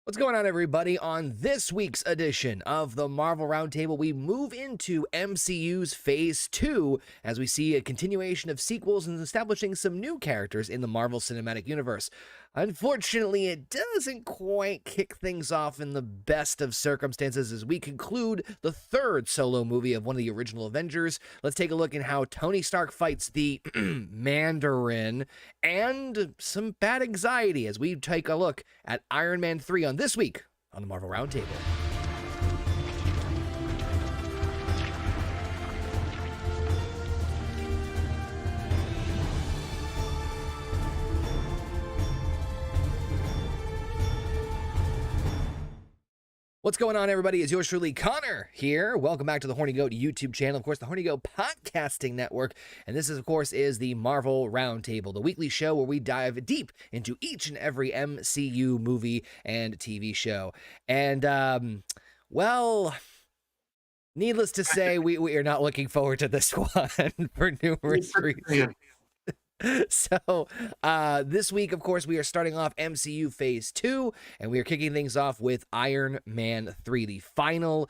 What's going on, everybody? On this week's edition of the Marvel Roundtable, we move into MCU's Phase 2 as we see a continuation of sequels and establishing some new characters in the Marvel Cinematic Universe. Unfortunately, it doesn't quite kick things off in the best of circumstances as we conclude the third solo movie of one of the original Avengers. Let's take a look at how Tony Stark fights the Mandarin and some bad anxiety as we take a look at Iron Man 3 on this week on the Marvel Roundtable. What's going on, everybody? It's yours truly, Conor, here. Welcome back to the Horny Goat YouTube channel, of course, the Horny Goat Podcasting Network. And this, of course, is the Marvel Roundtable, the weekly show where we dive deep into each and every MCU movie and TV show. And, well, needless to say, we are not looking forward to this one for numerous reasons. So this week, of course, we are starting off MCU Phase 2, and we are kicking things off with Iron Man 3, the final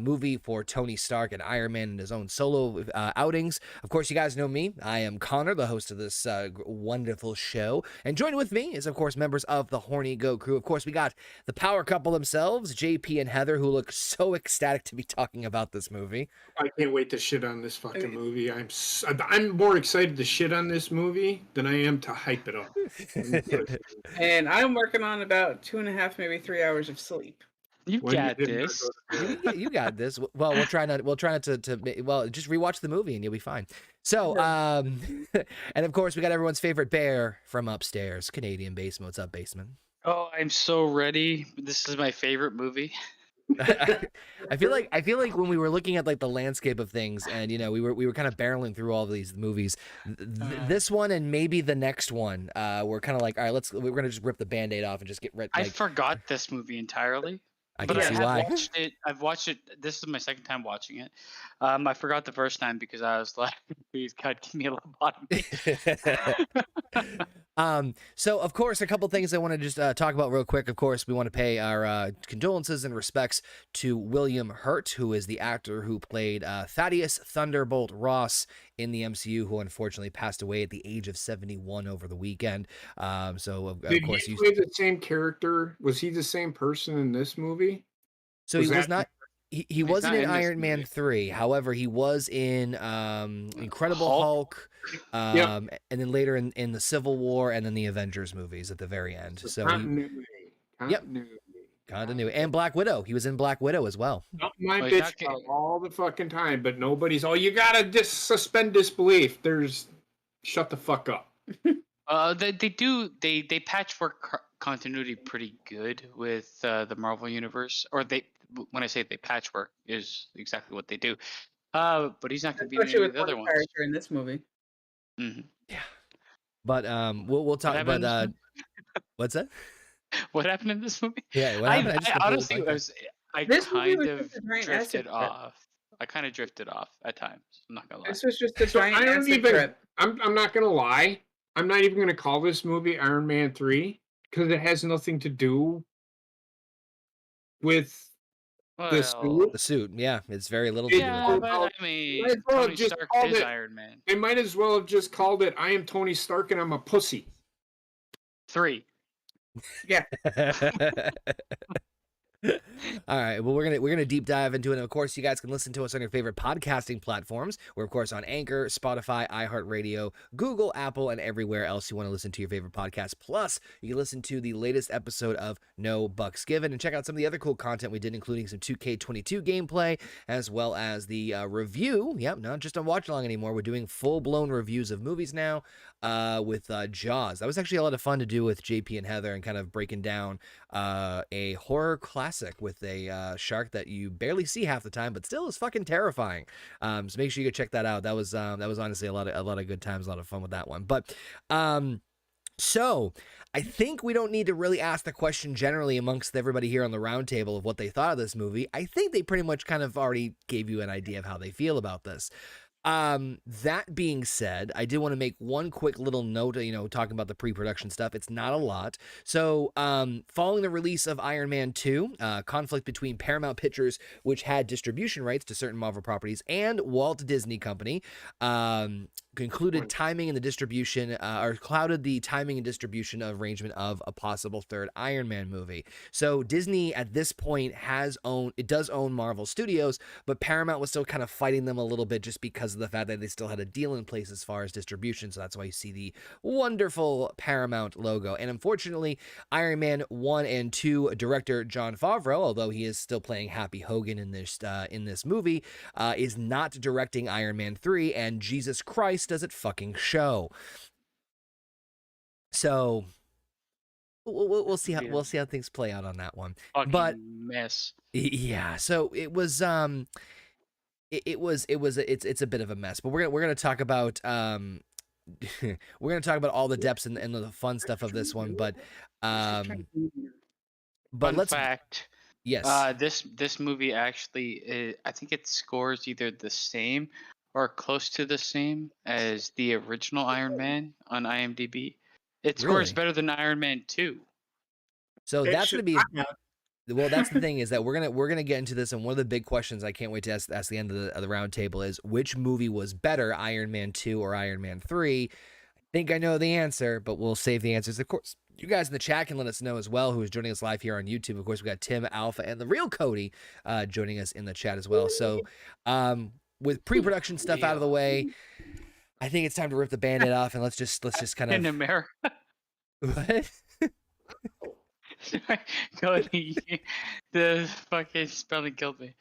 movie for Tony Stark and Iron Man in his own solo outings. Of course, you guys know me. I am Conor, the host of this wonderful show, and joined with me is, of course, members of the Horny Goat crew. Of course, we got the power couple themselves, JP and Heather, who look so ecstatic to be talking about this movie. I can't wait to shit on this fucking movie. I'm more excited to shit on this movie than I am to hype it up. And I'm working on about 2.5, maybe 3 hours of sleep. You got this. You got this. Well, we'll try not to well, just rewatch the movie and you'll be fine. So, and of course, we got everyone's favorite bear from upstairs, Canadian Basement. What's up, Basement? Oh, I'm so ready. This is my favorite movie. I feel like when we were looking at like the landscape of things, and you know, we were kind of barreling through all of these movies. This one and maybe the next one, we're kind of like, all right, we're gonna just rip the Band-Aid off and just get rid. I forgot this movie entirely. I can see why. I've watched it. This is my second time watching it. I forgot the first time because I was like, please God, give me a lobotomy. So of course, a couple things I want to just talk about real quick. Of course, we want to pay our condolences and respects to William Hurt, who is the actor who played Thaddeus Thunderbolt Ross in the MCU, who unfortunately passed away at the age of 71 over the weekend. So of course, he play the same character? Was he the same person in this movie? So he was not. He wasn't in Iron Man 3. However, he was in Incredible Hulk, and then later in the Civil War, and then the Avengers movies at the very end. So continuity. And Black Widow. He was in Black Widow as well. My bitch all the fucking time, but nobody's. Oh, you gotta just suspend disbelief. Shut the fuck up. They patchwork continuity pretty good with the Marvel universe, or when I say they patchwork is exactly what they do. But he's not going to be in the other ones. Character in this movie. Mm-hmm. Yeah. But we'll talk. But what's that? What happened in this movie? Yeah. I honestly kind of drifted off. I kind of drifted off at times. I'm not gonna lie. This was just a giant acid trip. I'm not gonna lie. I'm not even gonna call this movie Iron Man 3 because it has nothing to do with the suit. Yeah, it's very little. Yeah, but I mean, Tony Stark is Iron Man. They might as well have just called it "I am Tony Stark and I'm a pussy." 3. Yeah. All right. Well, we're gonna deep dive into it. And of course, you guys can listen to us on your favorite podcasting platforms. We're of course on Anchor, Spotify, iHeartRadio, Google, Apple, and everywhere else you want to listen to your favorite podcast. Plus, you can listen to the latest episode of No Bucks Given and check out some of the other cool content we did, including some 2K22 gameplay, as well as the review. Yep, not just a watch along anymore. We're doing full-blown reviews of movies now with Jaws. That was actually a lot of fun to do with JP and Heather and kind of breaking down a horror classic with a shark that you barely see half the time, but still is fucking terrifying. So make sure you go check that out. That was honestly a lot of good times, a lot of fun with that one. But so I think we don't need to really ask the question generally amongst everybody here on the roundtable of what they thought of this movie. I think they pretty much kind of already gave you an idea of how they feel about this. That being said, I did want to make one quick little note, talking about the pre-production stuff. It's not a lot. So, following the release of Iron Man 2, conflict between Paramount Pictures, which had distribution rights to certain Marvel properties, and Walt Disney Company, concluded timing and the distribution, or clouded the timing and distribution arrangement of a possible third Iron Man movie. So Disney at this point does own Marvel Studios, but Paramount was still kind of fighting them a little bit just because of the fact that they still had a deal in place as far as distribution. So that's why you see the wonderful Paramount logo. And unfortunately, Iron Man 1 and 2 director Jon Favreau, although he is still playing Happy Hogan in this movie, is not directing Iron Man 3, and Jesus Christ does it fucking show. So we'll see how things play out on that one. Fucking but mess. Yeah, so it's a bit of a mess. But we're gonna talk about we're gonna talk about all the depths and the fun stuff of this one. But Fun fact. Yes. This movie actually, I think it scores either the same or close to the same as the original Iron Man on IMDb. It scores Really? better than Iron Man 2. So that's gonna be. Well, that's the thing, is that we're gonna get into this, and one of the big questions I can't wait to ask the end of the round table is, which movie was better, Iron Man 2 or Iron Man 3? I think I know the answer, but we'll save the answers. Of course, you guys in the chat can let us know as well, who is joining us live here on YouTube. Of course, we got Tim, Alpha, and the real Cody joining us in the chat as well. So with pre-production stuff out of the way, I think it's time to rip the Band-Aid off, and let's just kind of... In America. What? Cody, the fucking spelling killed me.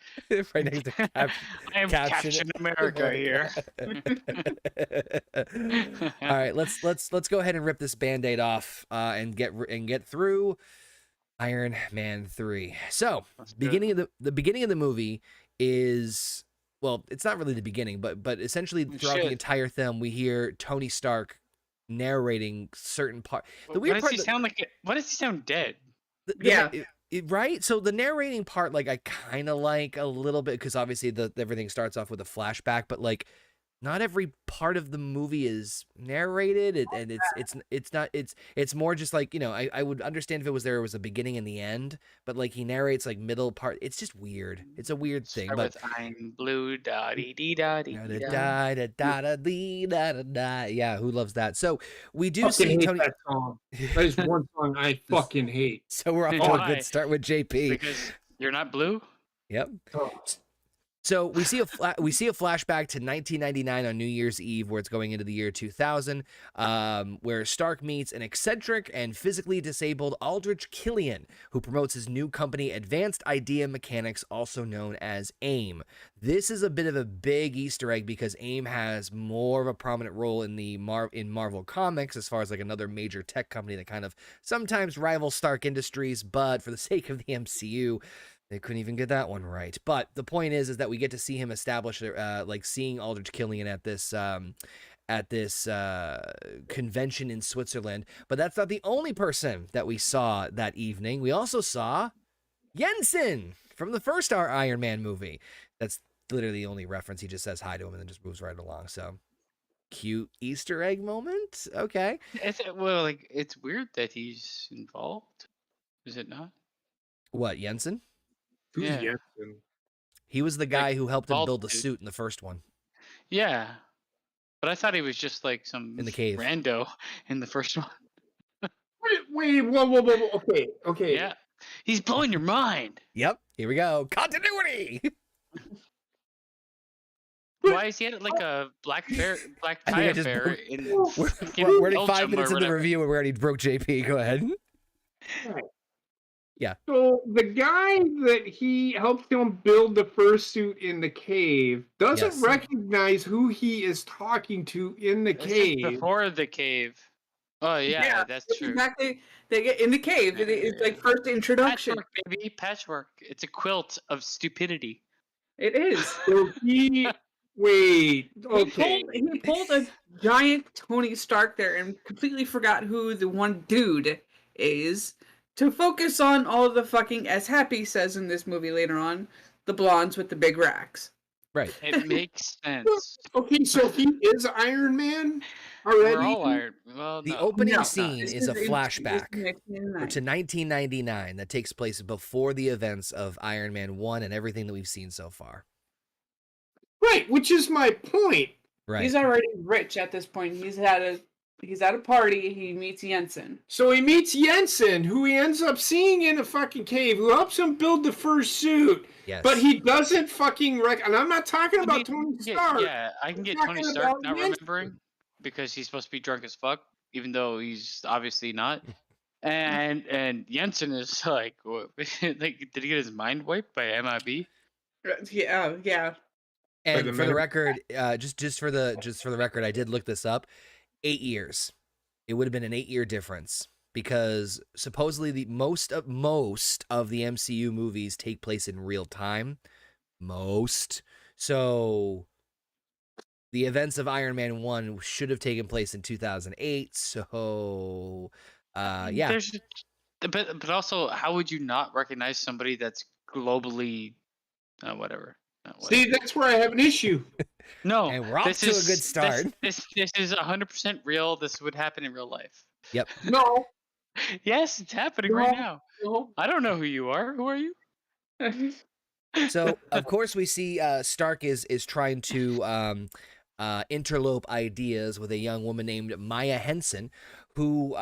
Right next to I am Captain America here. All right, let's go ahead and rip this Band-Aid off and get through Iron Man 3. So beginning of the movie is, well, it's not really the beginning, but essentially throughout the entire film we hear Tony Stark narrating certain parts. Why does he sound dead? Right? So the narrating part, like, I kind of like a little bit, because obviously everything starts off with a flashback, but like not every part of the movie is narrated, and it's more just like, I would understand if it was a beginning and the end, but like he narrates like middle part. It's just weird. It's a weird thing. Start But with I'm blue, da dee dee da dee da dee da da da da dee da da da. Yeah, who loves that? So we do see hate Tony. that song. That is one song I fucking hate. So we're off to a good start with JP. Because you're not blue? Yep. Oh. So we see a flashback to 1999 on New Year's Eve, where it's going into the year 2000, where Stark meets an eccentric and physically disabled Aldrich Killian, who promotes his new company, Advanced Idea Mechanics, also known as AIM. This is a bit of a big Easter egg, because AIM has more of a prominent role in in Marvel Comics, as far as like another major tech company that kind of sometimes rivals Stark Industries, but for the sake of the MCU, they couldn't even get that one right. But the point is that we get to see him establish, like seeing Aldrich Killian at this convention in Switzerland. But that's not the only person that we saw that evening. We also saw Jensen from the first Iron Man movie. That's literally the only reference. He just says hi to him and then just moves right along. So cute Easter egg moment. Okay. It's weird that he's involved. Is it not? What, Jensen? Who's Yeah. Jensen? He was the guy who helped him build the dude. suit in the first one. Yeah. But I thought he was just like some In the cave. rando in the first one. Wait, whoa. Okay. Yeah. He's blowing your mind. Yep. Here we go. Continuity. Why is he at like a black tie affair in We're already 5 Belgium minutes or into the whatever? review and we already broke JP. Go ahead. Yeah. So the guy that he helped him build the first suit in the cave doesn't Yes. recognize who he is talking to in the This is cave. before the cave. Oh yeah, that's true. Exactly. They get in the cave. It's like first introduction. Patchwork, baby, patchwork. It's a quilt of stupidity. It is. So wait, okay. He pulled a giant Tony Stark there and completely forgot who the one dude is to focus on all the fucking, as Happy says in this movie later on, the blondes with the big racks. Right. It makes sense. Okay, so he is Iron Man already. We're all wired. Well, The no, opening No, scene this is a is flashback to 1999. 1999 that takes place before the events of Iron Man 1 and everything that we've seen so far. Right, which is my point. Right. He's already rich at this point. He's at a party. He meets Jensen. So he meets Jensen, who he ends up seeing in a fucking cave, who helps him build the first suit. Yes. But he doesn't fucking and I'm not talking about Tony Stark. Yeah, I can get Tony talking Stark about not Jensen. remembering because he's supposed to be drunk as fuck, even though he's obviously not. And Jensen is like, what, like, did he get his mind wiped by MIB? Yeah. And the for the Mandarin- record, just for the record, I did look this up. 8 years. It would have been an 8-year difference because supposedly the most of the MCU movies take place in real time. Most. So the events of Iron Man 1 should have taken place in 2008. So yeah. But also, how would you not recognize somebody that's globally, whatever? See, that's where I have an issue. No, And we're off to a good start. This is 100% real. This would happen in real life. Yep. No. Yes, it's happening right now. No. I don't know who you are. Who are you? So of course we see Stark is trying to interlope ideas with a young woman named Maya Henson, who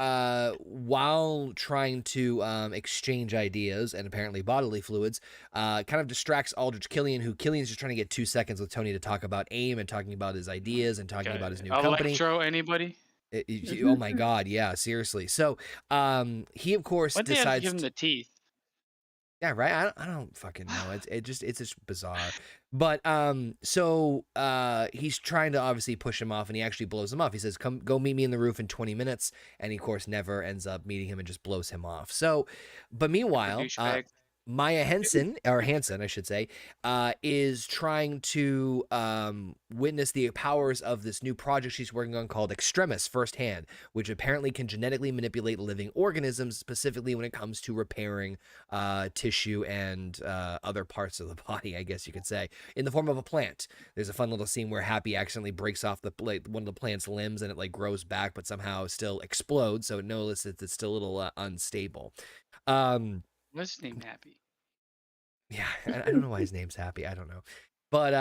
while trying to exchange ideas and apparently bodily fluids, kind of distracts Aldrich Killian, who Killian's just trying to get 2 seconds with Tony to talk about AIM and talking about his ideas and talking about his new company. Electro, anybody? Oh my God, yeah, seriously. So he of course Why'd they have to decides give him the teeth? Yeah, right. I don't fucking know. It's just bizarre. But so he's trying to obviously push him off, and he actually blows him off. He says, go meet me in the roof in 20 minutes," and he of course never ends up meeting him and just blows him off. So, but meanwhile, Douchebag. Maya Henson, or Hansen, I should say, is trying to witness the powers of this new project she's working on called Extremis firsthand, which apparently can genetically manipulate living organisms, specifically when it comes to repairing tissue and other parts of the body, I guess you could say, in the form of a plant. There's a fun little scene where Happy accidentally breaks off one of the plant's limbs, and it like grows back, but somehow still explodes, so it notices it's still a little unstable. What's his name? Happy. Yeah, I don't know why his name's Happy. I don't know. But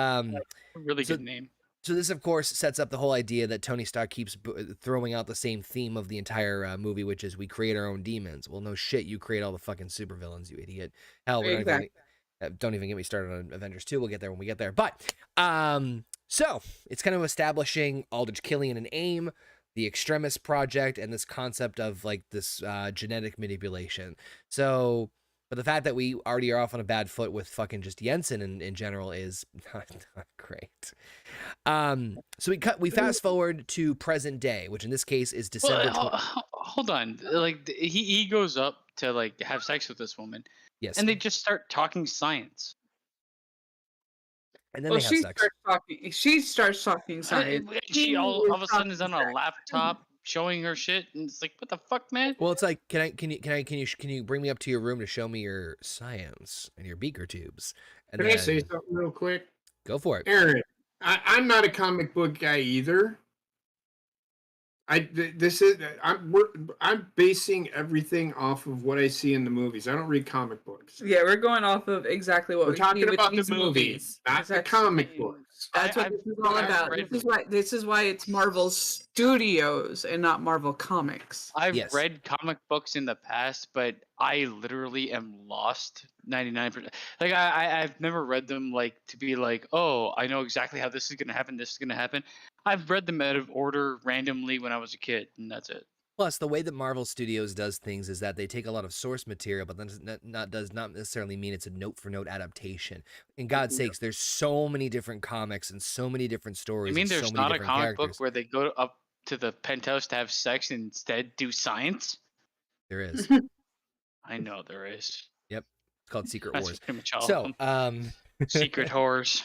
Really good name. So this, of course, sets up the whole idea that Tony Stark keeps throwing out the same theme of the entire movie, which is we create our own demons. Well, no shit, you create all the fucking supervillains, you idiot. Hell, Exactly. don't even get me started on Avengers 2. We'll get there when we get there. But so it's kind of establishing Aldrich Killian and AIM, the Extremis project, and this concept of like this genetic manipulation. So, but the fact that we already are off on a bad foot with fucking just Jensen in general is not great. So we fast forward to present day, which in this case is December. Hold on, like he goes up to like have sex with this woman, Yes, and they just start talking science. and then Well, they have sex. she starts talking science. She all of a sudden is on a laptop showing her shit, and it's like, what the fuck, man? Well, it's like, can you bring me up to your room to show me your science and your beaker tubes? And Can I say something real quick? Go for it. Aaron, I'm not a comic book guy either. I'm basing everything off of what I see in the movies. I don't read comic books. Yeah, we're going off of exactly what We're we talking see with about the these movies, not the comic books. That's what this is all I've about. read- This is why it's Marvel Studios and not Marvel Comics. I've Yes. read comic books in the past, but I literally am lost 99%. Like I've never read them like to be like, oh, I know exactly how this is gonna happen. This is gonna happen. I've read them out of order randomly when I was a kid, and that's it. Plus, the way that Marvel Studios does things is that they take a lot of source material, but then does not necessarily mean it's a note-for-note adaptation. In God's sakes, there's so many different comics and so many different stories. You mean and so there's many not a different comic characters. book where they go up to the penthouse to have sex and instead do science? There is. I know there is. It's called Secret That's Wars. pretty much all of So, them. Secret horrors.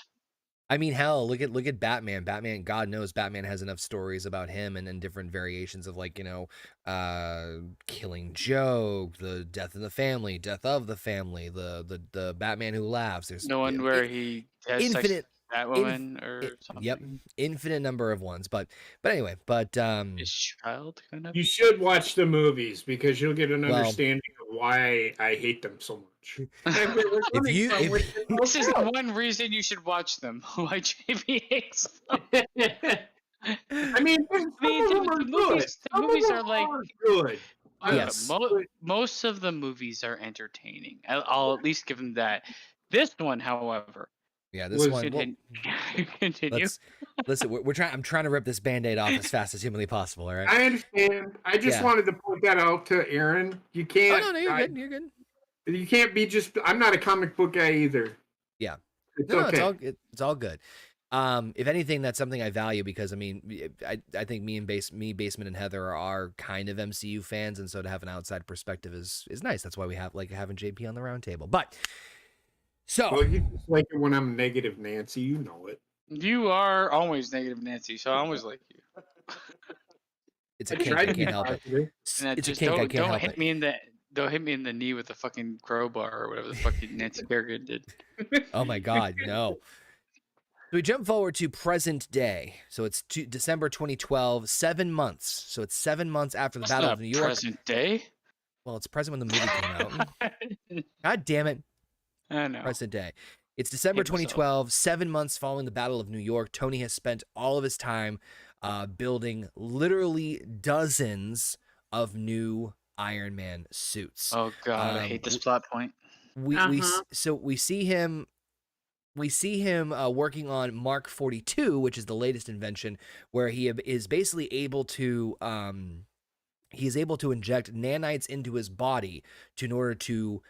I mean, hell, look at Batman. Batman, God knows Batman has enough stories about him and different variations of, like, Killing Joke, the death of the family, the Batman who laughs. There's No one where he has sex. Batwoman or something. Yep, infinite number of ones. But anyway, His child, kind of. You should watch the movies because you'll get an Well- understanding of why I hate them so much. if you This is one reason you should watch them. Why JP hates them. I mean, the movies are like good. Yes. Most of the movies are entertaining. I'll at least give them that. This one, however, yeah, this one. continue. Listen, we're trying. I'm trying to rip this Band-Aid off as fast as humanly possible. All right. I understand. I just wanted to point that out to Aaron. You can't. Oh no, you're good. You're good. You can't be just. I'm not a comic book guy either. Yeah. It's No, okay. it's all good. If anything, that's something I value because I mean, I think me, Basement, and Heather are kind of MCU fans, and so to have an outside perspective is nice. That's why we have like having JP on the round table. But so Well, you just like it when I'm negative, Nancy. You know it. You are always negative, Nancy. So I always like you. it's a kink. I can't help it. And It's a just kink. I don't can't help hit it. me in the don't hit me in the knee with the fucking crowbar or whatever the fucking Nancy Kerrigan did. Oh my God, no. So we jump forward to present day. So it's December 2012, 7 months. So it's 7 months after the That's Battle not of New York. Present day. Well, it's present when the movie came out. God damn it. I know. Present day. It's December Hate myself. 2012, 7 months following the Battle of New York. Tony has spent all of his time building literally dozens of new Iron Man suits. Oh god, I hate this plot point. We see him working on Mark 42, which is the latest invention, where he is basically able to inject nanites into his body in order to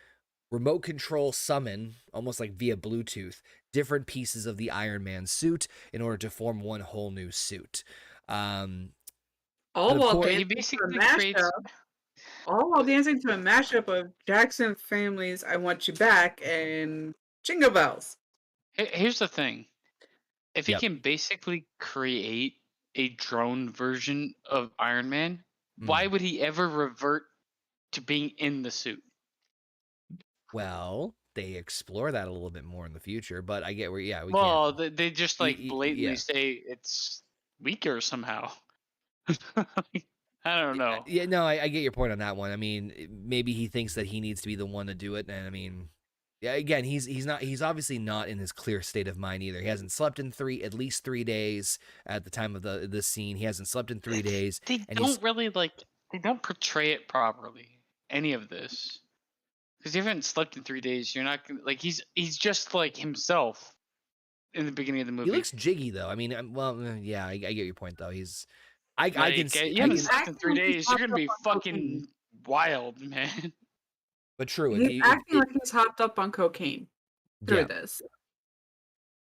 remote control summon, almost like via Bluetooth, different pieces of the Iron Man suit in order to form one whole new suit. All while He dancing to a basically creates. mashup. All while dancing to a mashup of Jackson Family's "I Want You Back" and Jingle Bells. Here's the thing: if he Yep. can basically create a drone version of Iron Man, why would he ever revert to being in the suit? Well, they explore that a little bit more in the future, but I get where, we Well, can't. they just like blatantly yeah. say it's weaker somehow. I don't know. Yeah, no, I get your point on that one. I mean, maybe he thinks that he needs to be the one to do it, and I mean, yeah, again, he's obviously not in his clear state of mind either. He hasn't slept in at least 3 days at the time of this scene. He hasn't slept in 3 days. They don't portray it properly. Any of this, because you haven't slept in 3 days. You're not gonna like. He's just like himself in the beginning of the movie. He looks jiggy though. I mean, yeah, I get your point though. I Like, can see. you haven't slept in 3 days. You're gonna be fucking wild, man. But true. He's acting like he's hopped up on cocaine through Yeah. this.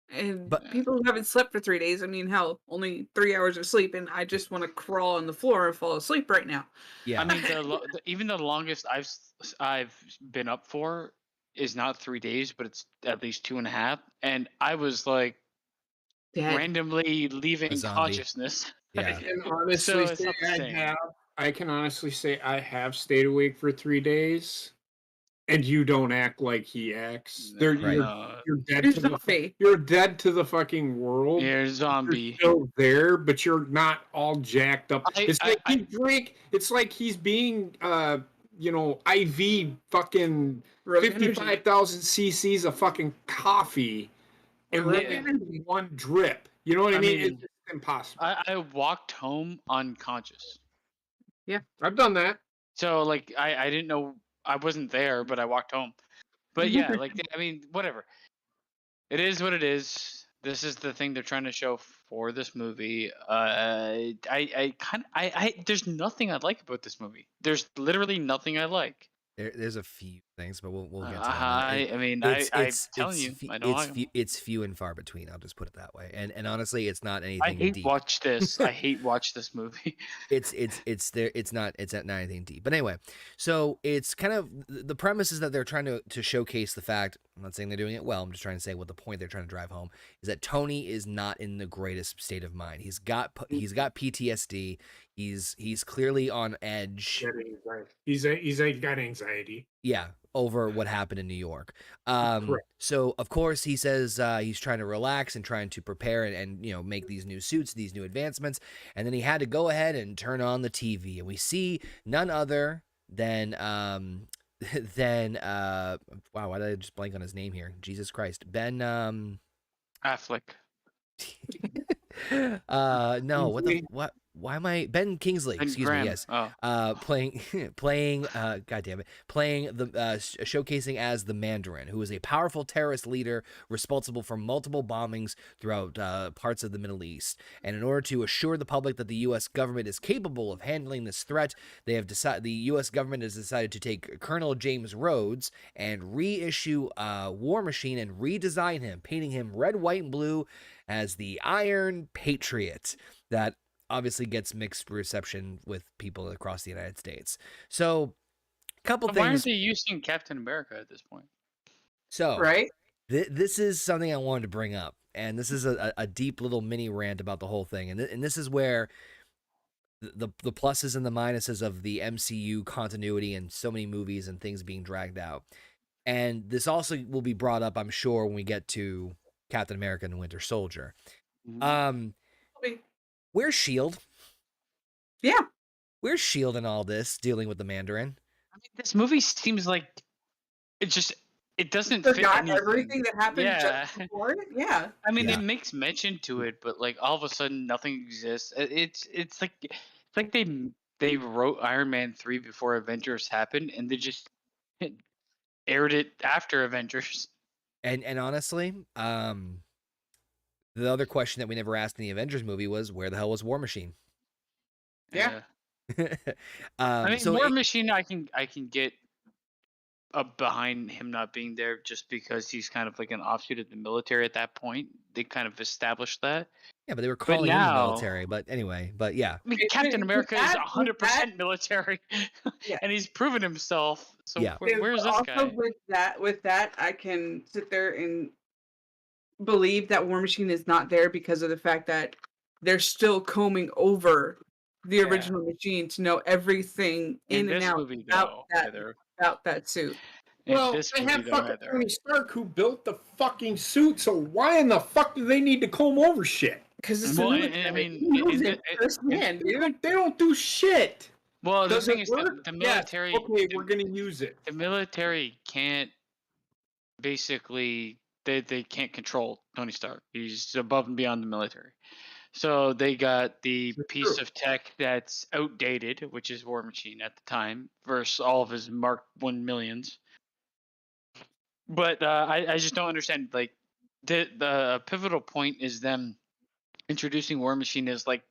And But- people who haven't slept for 3 days, I mean, hell, only 3 hours of sleep, and I just want to crawl on the floor and fall asleep right now. Yeah. I mean, even the longest I've been up for is not 3 days, but it's at least 2.5. And I was like Dead. randomly leaving A zombie. consciousness. Yeah. So it's not the same. I can honestly say I have stayed awake for 3 days, and you don't act like he acts. Right. You're dead You're to the zombie. you're dead to the fucking world. You're a You're zombie. still there, but you're not all jacked up. It's like I- he drink. It's like he's being, IV fucking Rogue energy. 55,000 cc's of fucking coffee, and Rogue then energy. one drip. You know what I I mean? mean, It's just impossible. I walked home unconscious. I've done that. So like I didn't know I wasn't there, but I walked home. But yeah, like I mean, whatever. It is what it is. This is the thing they're trying to show for this movie. There's nothing I like about this movie. There's literally nothing I like. There's a few things, but we'll get to that. I mean, I'm telling you, I don't like 'em. It's few and far between. I'll just put it that way. And honestly, it's not anything I hate deep. watch this. I hate watch this movie. It's not anything deep. But anyway, so it's kind of the premise is that they're trying to showcase the fact. I'm not saying they're doing it well. I'm just trying to say what the point they're trying to drive home is that Tony is not in the greatest state of mind. He's got PTSD. He's clearly on edge. He's got anxiety. Yeah, over what happened in New York. Correct. So of course he says he's trying to relax and trying to prepare and you know make these new suits, these new advancements, and then he had to go ahead and turn on the TV, and we see none other than wow, why did I just blank on his name here? Jesus Christ, Ben Affleck. no, what why am I Ben Kingsley, Ben excuse Graham. me, yes. Oh. Playing god damn it, playing the showcasing as the Mandarin, who is a powerful terrorist leader responsible for multiple bombings throughout parts of the Middle East. And in order to assure the public that the US government is capable of handling this threat, the US government has decided to take Colonel James Rhodes and reissue War Machine and redesign him, painting him red, white, and blue as the Iron Patriot. That obviously gets mixed reception with people across the United States. So, a couple Why aren't things. they using Captain America at this point? So, Right? this is something I wanted to bring up, and this is a deep little mini rant about the whole thing, and this is where the pluses and the minuses of the MCU continuity and so many movies and things being dragged out. And this also will be brought up, I'm sure, when we get to Captain America and the Winter Soldier. Where's Shield? Yeah. Where's Shield in all this, dealing with the Mandarin? I mean, this movie seems like it doesn't fit Forgot anything. everything that happened just before it. Yeah. I mean, Yeah. it makes mention to it, but like all of a sudden nothing exists. It's like they wrote Iron Man 3 before Avengers happened, and they just aired it after Avengers. And honestly, the other question that we never asked in the Avengers movie was, where the hell was War Machine? Yeah. I mean, so War Machine, I can get behind him not being there just because he's kind of like an offshoot of the military at that point. They kind of established that. Yeah, but they were calling him now- military. But anyway, but yeah. I mean, With Captain America is that- 100% military, Yeah. and he's proven himself. So Yeah. where's this also guy? With that, I can sit there and believe that War Machine is not there because of the fact that they're still combing over the Yeah. original machine to know everything in and this out movie, about though, that, either. about that suit. In Well, this they movie, have though, fucking Heather. Tony Stark who built the fucking suit, so why in the fuck do they need to comb over shit? Because it's Well, the I military. mean, He knows it- it firsthand, dude. They don't do shit. Well, the Does thing it is, work? the Yes. military. Okay, we're gonna use it. The military can't basically they can't control Tony Stark. He's above and beyond the military. So they got the That's piece true. of tech that's outdated, which is War Machine at the time, versus all of his Mark 1 millions. But I just don't understand. Like the pivotal point is them introducing War Machine as like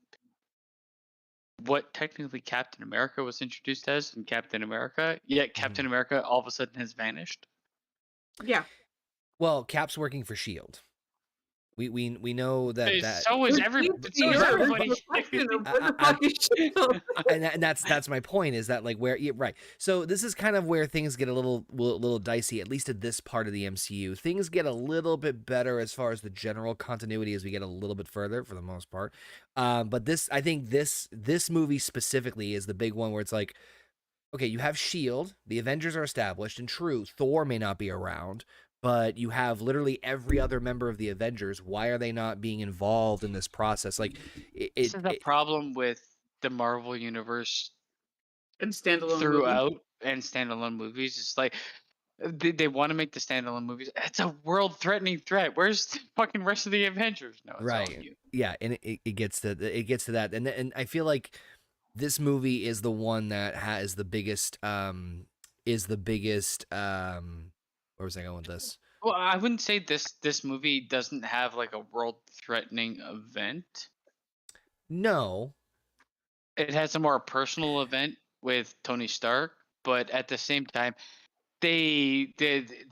what technically Captain America was introduced as in Captain America, yet Captain America all of a sudden has vanished. Yeah. Well, Cap's working for Shield. We know that So is everybody. and that's my point, is that like where right. So this is kind of where things get a little dicey, at least at this part of the MCU. Things get a little bit better as far as the general continuity as we get a little bit further, for the most part. But I think this movie specifically is the big one where it's like, okay, you have Shield, the Avengers are established, and true, Thor may not be around, but you have literally every other member of the Avengers. Why are they not being involved in this process? Like, This is the problem with the Marvel universe And standalone throughout and standalone movies. It's like they want to make the standalone movies. It's a world-threatening threat. Where's the fucking rest of the Avengers? No, it's all right, you. yeah, and it gets to that, and I feel like this movie is the one that has the biggest where was I going with this? Well, I wouldn't say this movie doesn't have like a world-threatening event. No, It has a more personal event with Tony Stark, but at the same time, they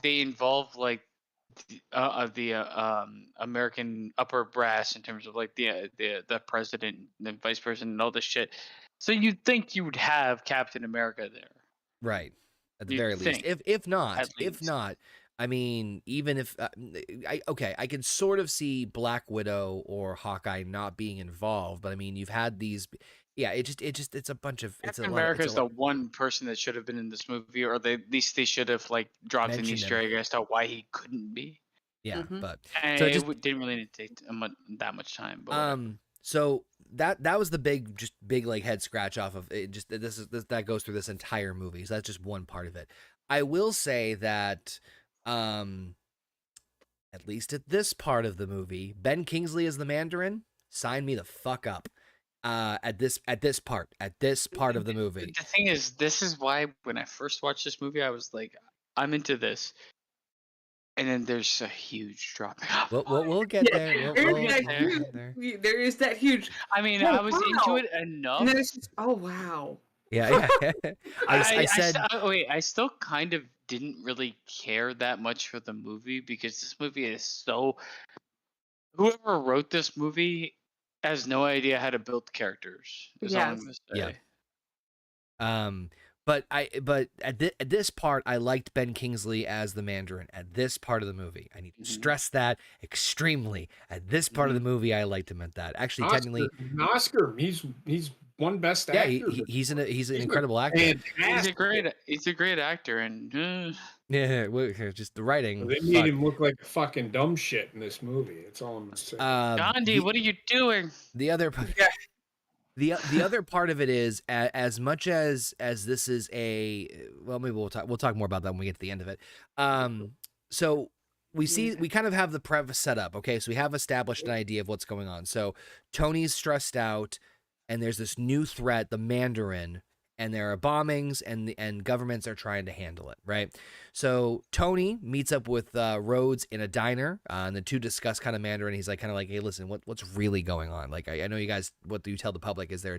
involve like the American upper brass in terms of like the president, the vice president, and all this shit. So you'd think you would have Captain America there. right, at the You'd very least. think, If not, at least. I mean, even if I can sort of see Black Widow or Hawkeye not being involved, but I mean, you've had these. yeah, it's a bunch of it's a Captain lot. America It's is a the lot one person that should have been in this movie, or at least they should have like dropped an mentioned Easter him. egg as to why he couldn't be. Yeah, Mhm. but And so it just didn't really need to take that much time, but whatever. so that was the big like head scratch off of it. Just that goes through this entire movie. So that's just one part of it. I will say that at least at this part of the movie, Ben Kingsley as the Mandarin, sign me the fuck up. At this part of the movie. The thing is, this is why when I first watched this movie, I was like, I'm into this. And then there's a huge drop. We'll get Yeah, there. there's We'll that get huge, there. there is that huge. I mean, Oh, I was into wow. it enough. And then it's just, oh wow. Yeah. I said I still kind of didn't really care that much for the movie because this movie is so. Whoever wrote this movie has no idea how to build characters. Is all I'm Yes. gonna say. Yeah. But at this part, I liked Ben Kingsley as the Mandarin. At this part of the movie, I need to stress that extremely. At this part of the movie, I liked him at that. Actually, technically, an Oscar. He's won Best yeah, Actor. he's an incredible actor. He's a great actor, and Yeah, just the writing. They made him look like fucking dumb shit in this movie. That's all I'm gonna say. Gandhi, what are you doing? The other the other part of it is as much as this is a well, maybe we'll talk more about that when we get to the end of it. So we kind of have the preface set up. Okay, so we have established an idea of what's going on. So Tony's stressed out, and there's this new threat, the Mandarin, and there are bombings, and governments are trying to handle it, right? So Tony meets up with Rhodes in a diner, and the two discuss kind of Mandarin. He's like, hey, listen, what's really going on? Like, I know you guys, what do you tell the public? Is there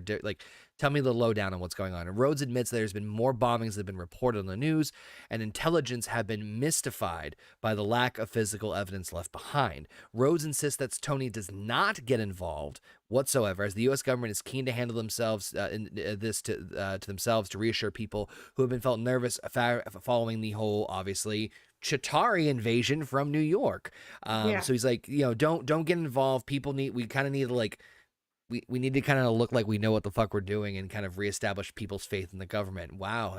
tell me the lowdown on what's going on? And Rhodes admits there's been more bombings that have been reported on the news, and intelligence have been mystified by the lack of physical evidence left behind. Rhodes insists that Tony does not get involved whatsoever, as the U.S. government is keen to handle themselves to themselves to reassure people who have been felt nervous following the whole, obviously, Chitauri invasion from New York. So he's like, don't get involved. We kind of need to we need to kind of look like we know what the fuck we're doing and kind of reestablish people's faith in the government. Wow,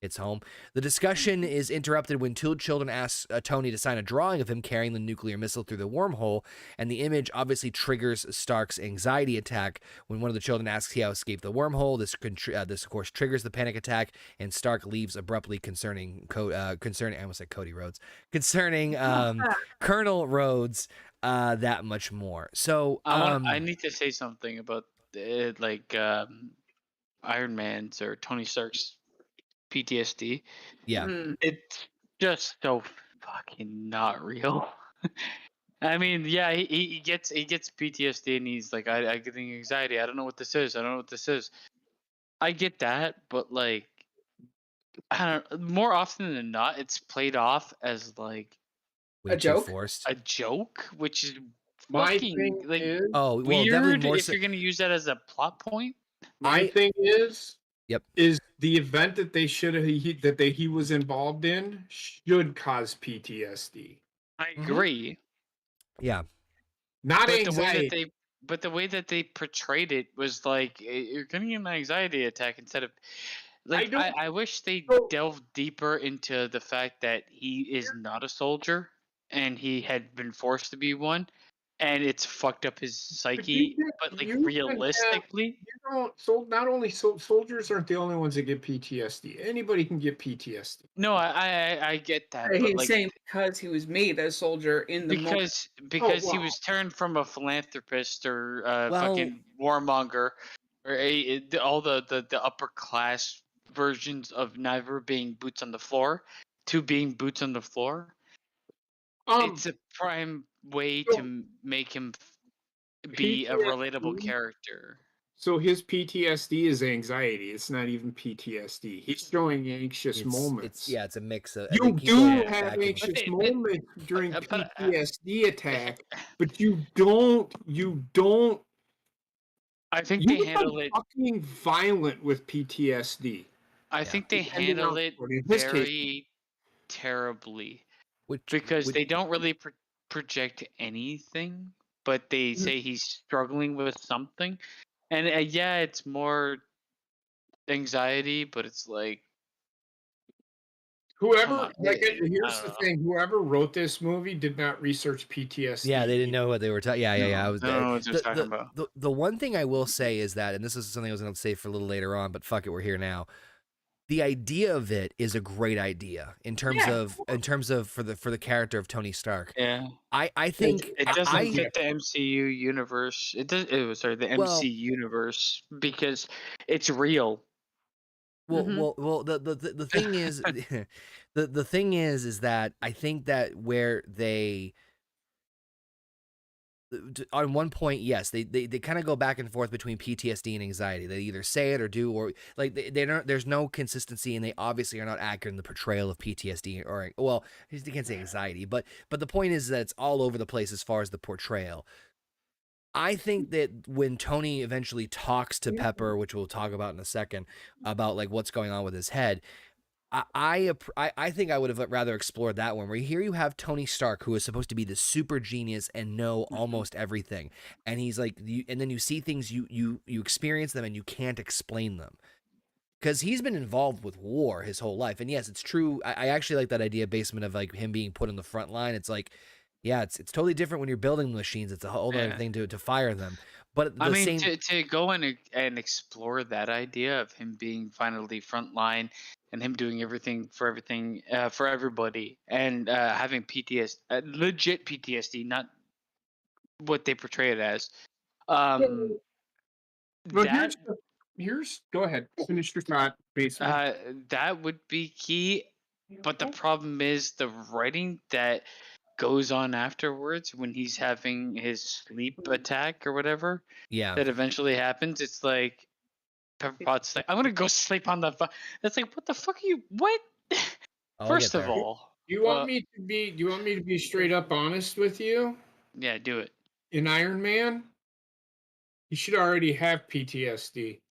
it's home. The discussion is interrupted when two children ask Tony to sign a drawing of him carrying the nuclear missile through the wormhole, and the image obviously triggers Stark's anxiety attack. When one of the children asks how to escape the wormhole, this of course triggers the panic attack, and Stark leaves abruptly concerning I almost said Cody Rhodes, concerning Colonel Rhodes that much more. So I need to say something about Iron Man's or Tony Stark's PTSD. Yeah. It's just so fucking not real. I mean, yeah, he gets PTSD and he's like, I get anxiety. I don't know what this is. I get that, but like, I don't. More often than not, it's played off as like way A too joke? forced. a joke, which is My fucking thing like is, Oh, well, definitely weird more if so. you're gonna use that as a plot point. my thing is, Yep. is the event that he was involved in should cause PTSD, I agree. Yeah. not But anxiety. the way that they portrayed it was like you're getting an anxiety attack instead of like I wish they delved deeper into the fact that he is not a soldier and he had been forced to be one, and it's fucked up his psyche. But like realistically, Not only soldiers aren't the only ones that get PTSD. Anybody can get PTSD. no, I get that, but He's like saying because he was made a soldier in the moment. because he wow. was turned from a philanthropist or Well- fucking warmonger or all the upper class versions of never being boots on the floor to being boots on the floor. It's a prime way to make him be a relatable PTSD? character. So his PTSD is anxiety. It's not even PTSD. He's showing anxious moments. It's a mix of. You do have anxious But- moments during but- PTSD attack, but you don't. I think You they handle it. fucking violent with PTSD. I think they Depending handle on- it in this case- very terribly because they don't really project anything, but they say he's struggling with something. And yeah, it's more anxiety, but it's like, come on. Like, I here's don't the know. thing: whoever wrote this movie did not research PTSD. Yeah, they didn't know what they were talking. Yeah. I No, was I don't know what they're talking about. the one thing I will say is that, and this is something I was going to say for a little later on, but fuck it, we're here now. The idea of it is a great idea in terms of for the character of Tony Stark. Yeah. I think It doesn't I fit the MCU universe. It does. Sorry, the well MC universe because it's real. well the thing is the thing is that I think that where they on one point, yes, they kind of go back and forth between PTSD and anxiety. They either say it or do, or like they don't. There's no consistency, and they obviously are not accurate in the portrayal of PTSD or well, you can't say anxiety, but the point is that it's all over the place as far as the portrayal. I think that when Tony eventually talks to Pepper, which we'll talk about in a second, about like what's going on with his head, I think I would have rather explored that one. Where here you have Tony Stark, who is supposed to be the super genius and know almost everything, and he's like, and then you see things, you experience them, and you can't explain them because he's been involved with war his whole life. And yes, it's true. I actually like that idea, basement of like him being put on the front line. It's like, yeah, it's totally different when you're building machines. It's a whole other Yeah. thing to fire them. But I the mean, same, to go in and explore that idea of him being finally frontline and him doing everything for everybody and having PTSD, legit PTSD, not what they portray it as. Well, That here's go ahead, finish your thought, basement. that would be key. But the problem is the writing that goes on afterwards when he's having his sleep attack or whatever yeah, that eventually happens. It's like Pepper Potts like, I'm gonna go sleep on the. It's like, what the fuck are you? What? I'll First get of there. all, Do you want me to be straight up honest with you? yeah, do it. In Iron Man, he should already have PTSD.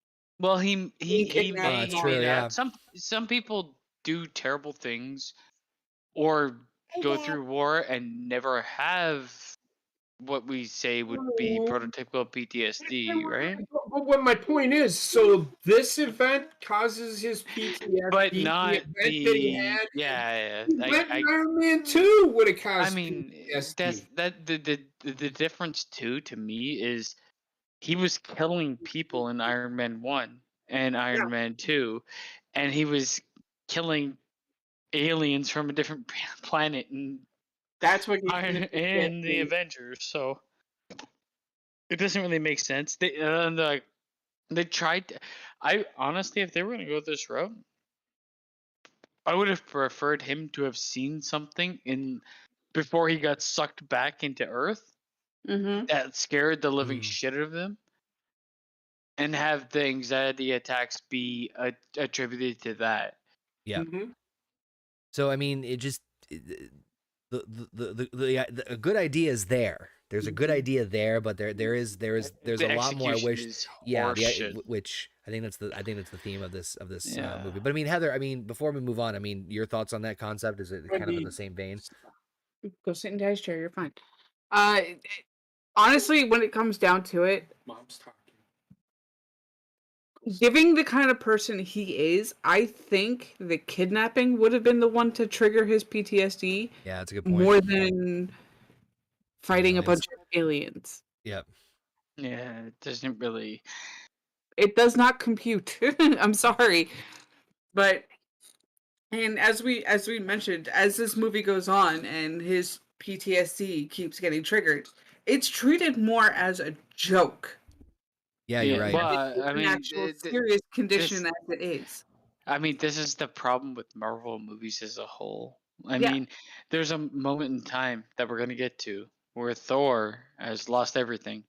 Well, he may That's true, yeah. have some people do terrible things or go through war and never have what we say would be prototypical PTSD, right? But what my point is, so this event causes his PTSD. But The not event that he the had, yeah. he went in Iron Man 2 would have I caused mean, that's PTSD. the difference too to me is he was killing people in Iron Man 1 and Yeah. Iron Man 2 and he was killing aliens from a different planet in That's what in the Avengers, so it doesn't really make sense. They tried to, I honestly, if they were going to go this route, I would have preferred him to have seen something in before he got sucked back into Earth Mm-hmm. that scared the living Mm. shit out of him, and have the anxiety attacks be attributed to that. Yeah. Mhm. So I mean, it just a good idea is there. There's a good idea there, but there's The a lot more. I execution wish, is yeah, horseshit. which I think that's the theme of this Yeah. movie. But I mean, Heather, I mean, before we move on, I mean, your thoughts on that concept? Is it I kind of in mean, the same vein? Go sit in Daddy's chair. You're fine. Honestly, when it comes down to it, Mom's talking. giving the kind of person he is, I think the kidnapping would have been the one to trigger his PTSD Yeah, that's a good point. more than fighting a Aliens. bunch of aliens. Yep. Yeah, it doesn't really. It does not compute. I'm sorry, but and as we mentioned, as this movie goes on and his PTSD keeps getting triggered, it's treated more as a joke. Yeah, you're right. But It's I an mean, actual serious condition this- as it is. I mean, this is the problem with Marvel movies as a whole. I Yeah. mean, there's a moment in time that we're gonna get to where Thor has lost everything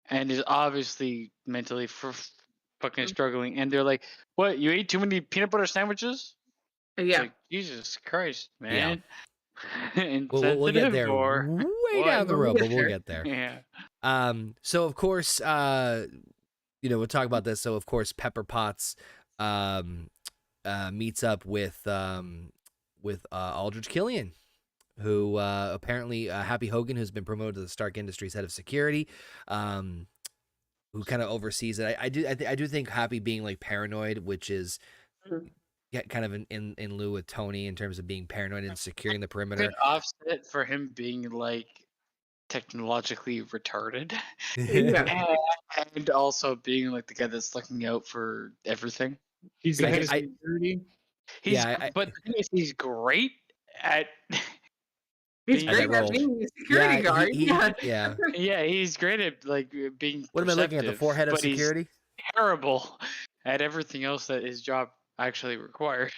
and is obviously mentally fucking struggling, and they're like, "What? You ate too many peanut butter sandwiches?" It's Yeah. like, Jesus Christ, Yeah. man. We'll get Insensitive there or way what? down the road, but we'll Sure. get there. Yeah. So of course, we'll talk about this. So of course, Pepper Potts, meets up with Aldrich Killian, who apparently Happy Hogan, who's been promoted to the Stark Industries head of security, who kind of oversees it. I do think Happy being like paranoid, which is kind of in lieu with Tony in terms of being paranoid and securing the perimeter. Good offset for him being like technologically retarded, Yeah. and also being like the guy that's looking out for everything. He's the head of I- security. But the thing is, he's great at. He's being- great that at role. being a security guard. Yeah. Yeah, he's great at like being. What am I looking at? The perceptive, forehead of but he's security? terrible at everything else that his job actually requires.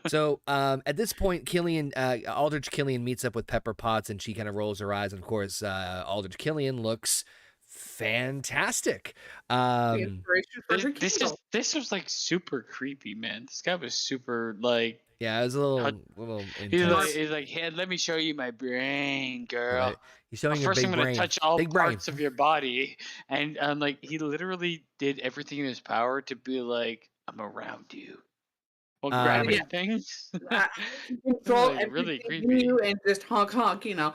So at this point, Aldrich Killian meets up with Pepper Potts, and she kind of rolls her eyes. And of course, Aldrich Killian looks fantastic. The inspiration for her candle. This was like super creepy, man. This guy was super like. Yeah, it was a little intense. He's like, hey, let me show you my brain, girl. Right. He's showing your First, big I'm gonna brain. touch all Big brain. parts of your body, and like he literally did everything in his power to be like, I'm around you, while grabbing Yeah. things. Control Like, really everything creepy. you and just honk, you know.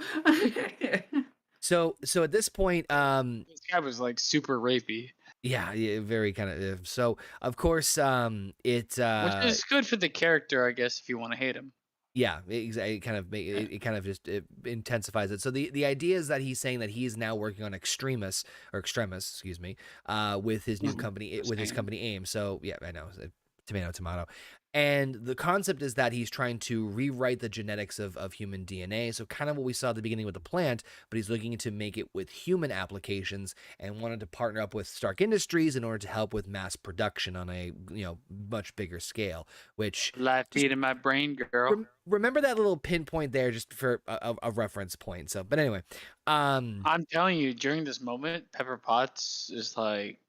So at this point, This guy was like super rapey, yeah, very kind of. So of course, which is good for the character, I guess, if you want to hate him. yeah, it kind of it intensifies it. So the idea is that he's saying that he is now working on extremis, excuse me, with his new company, with his company AIM. So yeah, I know, tomato. And the concept is that he's trying to rewrite the genetics of human DNA. So kind of what we saw at the beginning with the plant, but he's looking to make it with human applications and wanted to partner up with Stark Industries in order to help with mass production on a much bigger scale. Which Life beat in my brain, girl. remember that little pinpoint there, just for a reference point. So, but anyway, I'm telling you, during this moment, Pepper Potts is like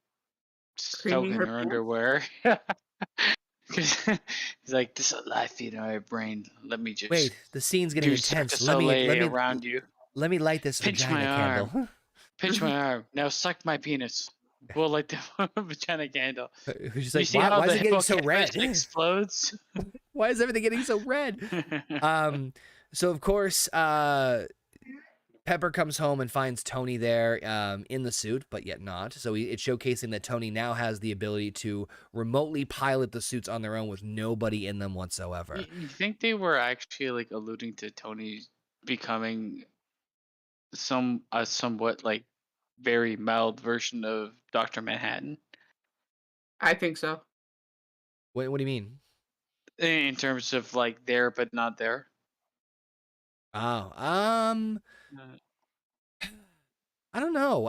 soaking her her pants? underwear. He's like, this is a life feed in my brain. Let me just wait, the scene's getting do intense. Cirque du Let me Soleil around you. let me light this Pinch vagina my candle. Pinch my arm. Now suck my penis. We'll light the vagina candle. She's You like, see why how is the it getting so red? hippocampus explodes? Why is everything getting so red? So of course, Pepper comes home and finds Tony there in the suit, but yet not. So it's showcasing that Tony now has the ability to remotely pilot the suits on their own with nobody in them whatsoever. You think they were actually like alluding to Tony becoming a somewhat like very mild version of Dr. Manhattan I think so. What do you mean? in terms of like there but not there? Oh, Uh, I don't know.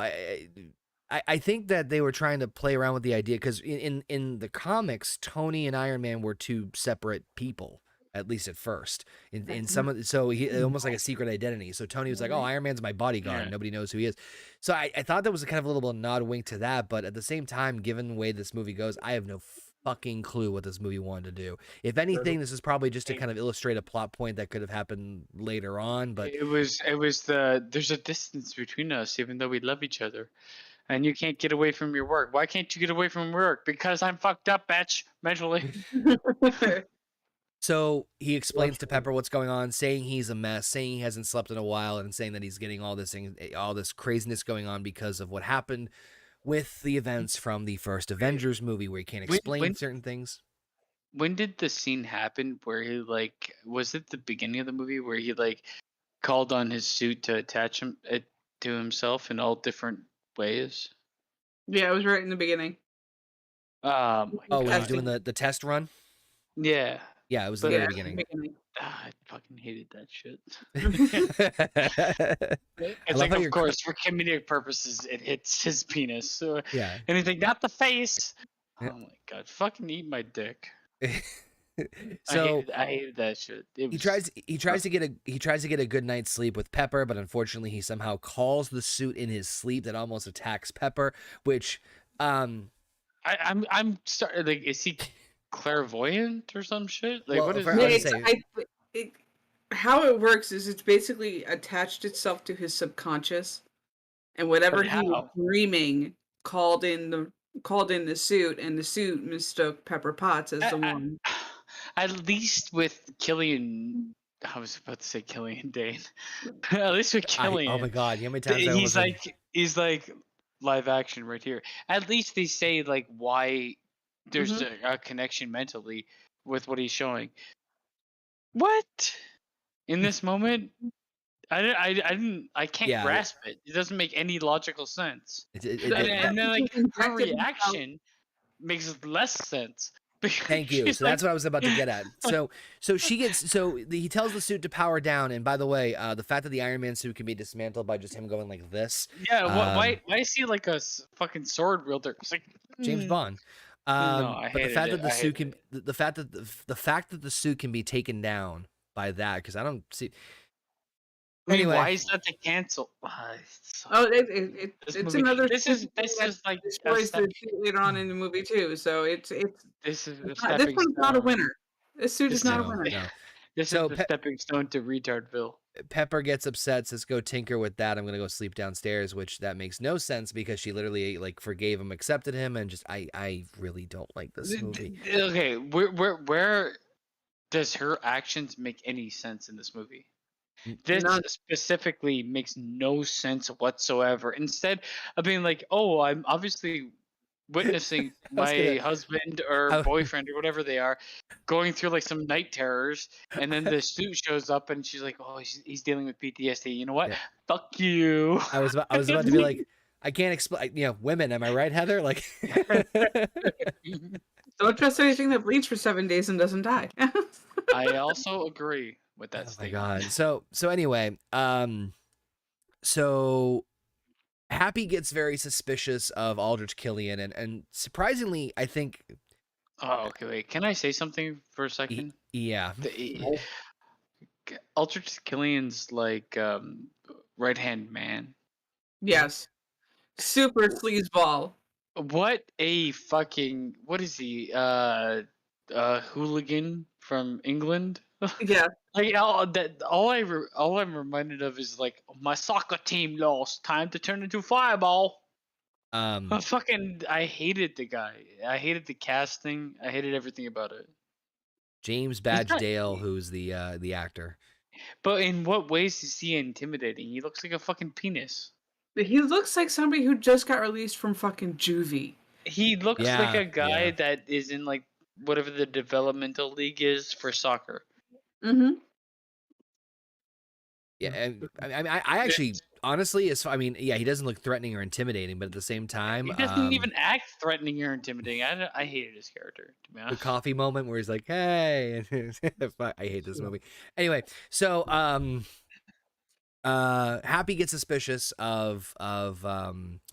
I think that they were trying to play around with the idea because in the comics, Tony and Iron Man were two separate people, at least at first. In some of so he almost like a secret identity. So Tony was like, "Oh, Iron Man's my bodyguard. Yeah. Nobody knows who he is." So I thought that was kind of a little nod wink to that, but at the same time, given the way this movie goes, I have no fucking clue what this movie wanted to do. If anything, this is probably just to kind of illustrate a plot point that could have happened later on. But it was there's a distance between us even though we love each other. And you can't get away from your work. Why can't you get away from work? Because I'm fucked up, bitch, mentally. so he explains to Pepper what's going on, saying he's a mess, saying he hasn't slept in a while, and saying that he's getting all this craziness going on because of what happened with the events from the first Avengers movie, where he can't explain certain things. When did the scene happen where he like was it the beginning of the movie where he like called on his suit to attach it to himself in all different ways? Yeah, it was right in the beginning. Oh, when he's Testing. doing the test run? Yeah. Yeah, it was the Yeah, very in the beginning. beginning. I fucking hated that shit. I It's love like, how of you're course, for comedic purposes, it hits his penis. So yeah. anything, not the face. Yeah. Oh my god, fucking eat my dick. So I hated that shit. he tries to get a good night's sleep with Pepper, but unfortunately he somehow calls the suit in his sleep that almost attacks Pepper, which I'm starting like, is he clairvoyant or some shit? Like, Well, what is for- Yeah, I would say- how it works is it's basically attached itself to his subconscious, and whatever But he was how? dreaming called in the suit, and the suit mistook Pepper Potts as the one. At least with Killian, I was about to say Killian Dane. At least with Killian, oh my god, how many times I he's almost said- like live action right here. At least they say like why there's Mhm. a connection mentally with what he's showing. What in this moment? I can't Yeah, grasp it. It doesn't make any logical sense. it, The And then fact that like he her injected himself. reaction makes less sense because Thank you. she's So like, that's what I was about to get at. So he tells the suit to power down. And by the way, the fact that the Iron Man suit can be dismantled by just him going like this, yeah, um, why is he like a fucking sword wielder? It's like James mm, Bond. no, I But the hated fact it. that the I suit hated can, the fact that the fact that the suit can be taken down by that, because I don't see. I mean, Anyway, why is that to cancel? It's so- Oh, this it's movie. another This stupid is thing this that is like a destroys step. the suit later on in the movie too. So This is the this stepping one's not a stone. winner. This suit This is not a no, winner. no. This is So the stepping stone to retardville. Pepper gets upset, says, "Go tinker with that. I'm gonna go sleep downstairs," which that makes no sense because she literally like forgave him, accepted him, and just I really don't like this movie. Okay, where does her actions make any sense in this movie? This None. specifically makes no sense whatsoever. Instead of being like, "Oh, I'm obviously witnessing I was gonna, my husband or I, boyfriend or whatever they are going through like some night terrors," and then the suit shows up and she's like, "Oh, he's dealing with PTSD. You know what? yeah, Fuck you." I was about to be like, I can't explain. Women, am I right, Heather? Like, Don't trust anything that bleeds for 7 days and doesn't die. I also agree with that oh my statement. god. So anyway, so Happy gets very suspicious of Aldrich Killian, and surprisingly, I think, Oh, okay, wait. Can I say something for a second? yeah, Aldrich Killian's like right hand man. Yes. Super sleazeball. What a fucking what is he? Hooligan from England. Yeah. Like all I'm reminded of is like my soccer team lost. Time to turn into fireball. I hated the guy. I hated the casting. I hated everything about it. James He's Badge not. Dale, who's the actor. But in what ways is he intimidating? He looks like a fucking penis. He looks like somebody who just got released from fucking juvie. He looks like Yeah, a guy yeah. that is in like whatever the developmental league is for soccer. Mm-hmm. Yeah, and I actually, honestly, yeah, he doesn't look threatening or intimidating, but at the same time, He doesn't even act threatening or intimidating. I hated his character, to be the honest. coffee moment where he's like, "Hey," I hate this movie. Anyway, so Happy gets suspicious of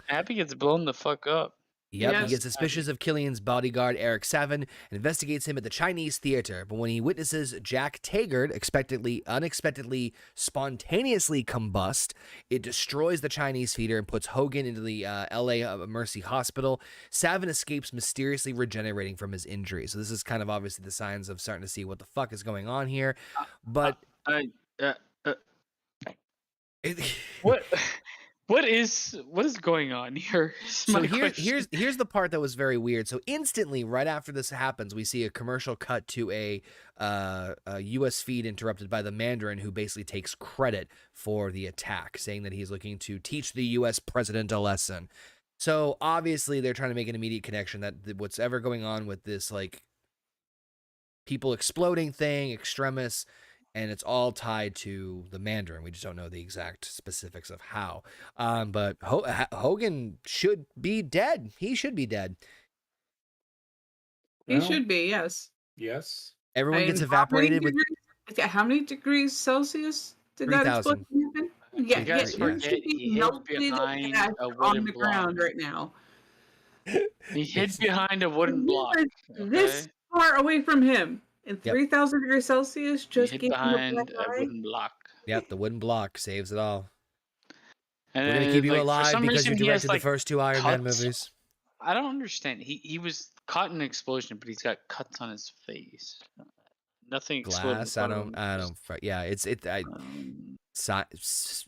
Happy gets blown the fuck up. Yep, he Yes. gets suspicious of Killian's bodyguard, Eric Savin, and investigates him at the Chinese theater. But when he witnesses Jack Taggart unexpectedly, spontaneously combust, it destroys the Chinese theater and puts Hogan into the LA Mercy Hospital. Savin escapes mysteriously regenerating from his injury. So this is kind of obviously the signs of starting to see what the fuck is going on here. But what is going on here? So here's the part that was very weird. So instantly, right after this happens, we see a commercial cut to a U.S. feed interrupted by the Mandarin, who basically takes credit for the attack, saying that he's looking to teach the U.S. president a lesson. So obviously, they're trying to make an immediate connection that what's ever going on with this like people exploding thing, extremists. And it's all tied to the Mandarin. We just don't know the exact specifics of how. But Hogan should be dead. He should be dead. He should be, yes. Yes. Everyone gets evaporated with how many degrees Celsius did that 3,000. explosion happen? Yeah, You guys yeah, forget he he hid melted behind ash a on wooden the block. ground right now. He hid behind a wooden We block. were this far away from him, and Yep. 3,000 degrees Celsius He just hid gave him a behind black a eye. wooden block. Yep, the wooden block saves it all. And We're gonna then, keep you like, for alive some because you reason, he has, directed the like, first two Iron Man cuts. movies. I don't understand. He was caught in an explosion, but he's got cuts on his face. Nothing exploded in Glass. front of him. Yeah, science.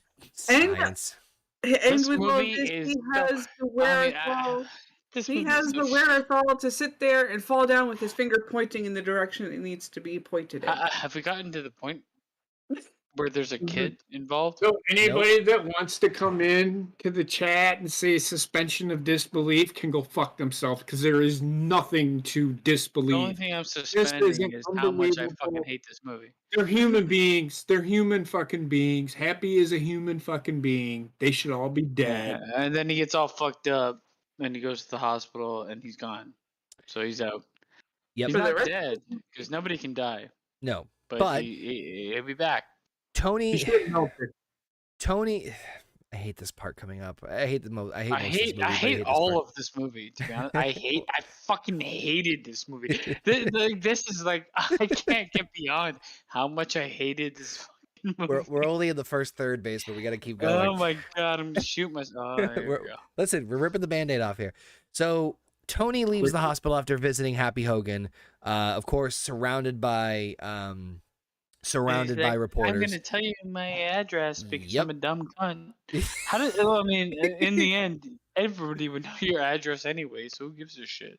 And This with all movie this, is he so- has the wherewithal. this He movie has is so the wherewithal to sit there and fall down with his finger pointing in the direction it needs to be pointed in. Have we gotten to the point where there's a kid involved? So anybody that wants to come in to the chat and say suspension of disbelief can go fuck themselves because there is nothing to The only disbelieve. thing I'm This is suspending an is how much I fucking unbelievable. hate this movie. They're human beings. They're human fucking beings. Happy is a human fucking being. They should all be dead. Yeah, and then he gets all fucked up, and he goes to the hospital, and he's gone. So he's out. Yep. He's For the not rest- dead because nobody can die, No, but, but he'll be back. You Tony, should know it. Tony, I hate this part coming up. I hate the most. I hate I most of this hate movie, but I hate this all part. of this movie. To be honest, I fucking hated this movie. This is like I can't get beyond how much I hated this fucking movie. We're only in the first third base, but we got to keep going. Oh my god, I'm just shooting myself. Oh, there we go. Listen, we're ripping the Band-Aid off here. So Tony leaves the hospital after visiting Happy Hogan, of course, surrounded by He's like, I'm reporters. gonna tell you my address because Yep. I'm a dumb cunt. How did? Well, I mean, in the end, everybody would know your address anyway, so who gives a shit?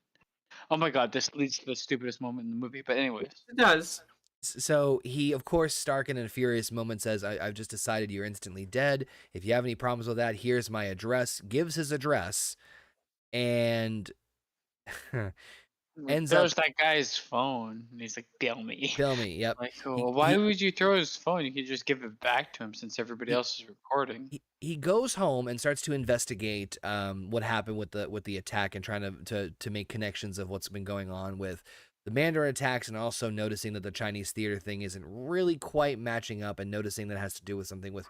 Oh my god, this leads to the stupidest moment in the movie. But anyways, It does. So he, of course, Stark in a furious moment says, I've just decided you're instantly dead. If you have any problems with that, here's my address. Gives his address, and ends throws up that guy's phone, and he's like, "Bill me." kill me. Yep. Like, well, why would you throw his phone? You could just give it back to him since everybody else is recording. He goes home and starts to investigate what happened with the attack and trying to make connections of what's been going on with the Mandarin attacks, and also noticing that the Chinese theater thing isn't really quite matching up, and noticing that it has to do with something with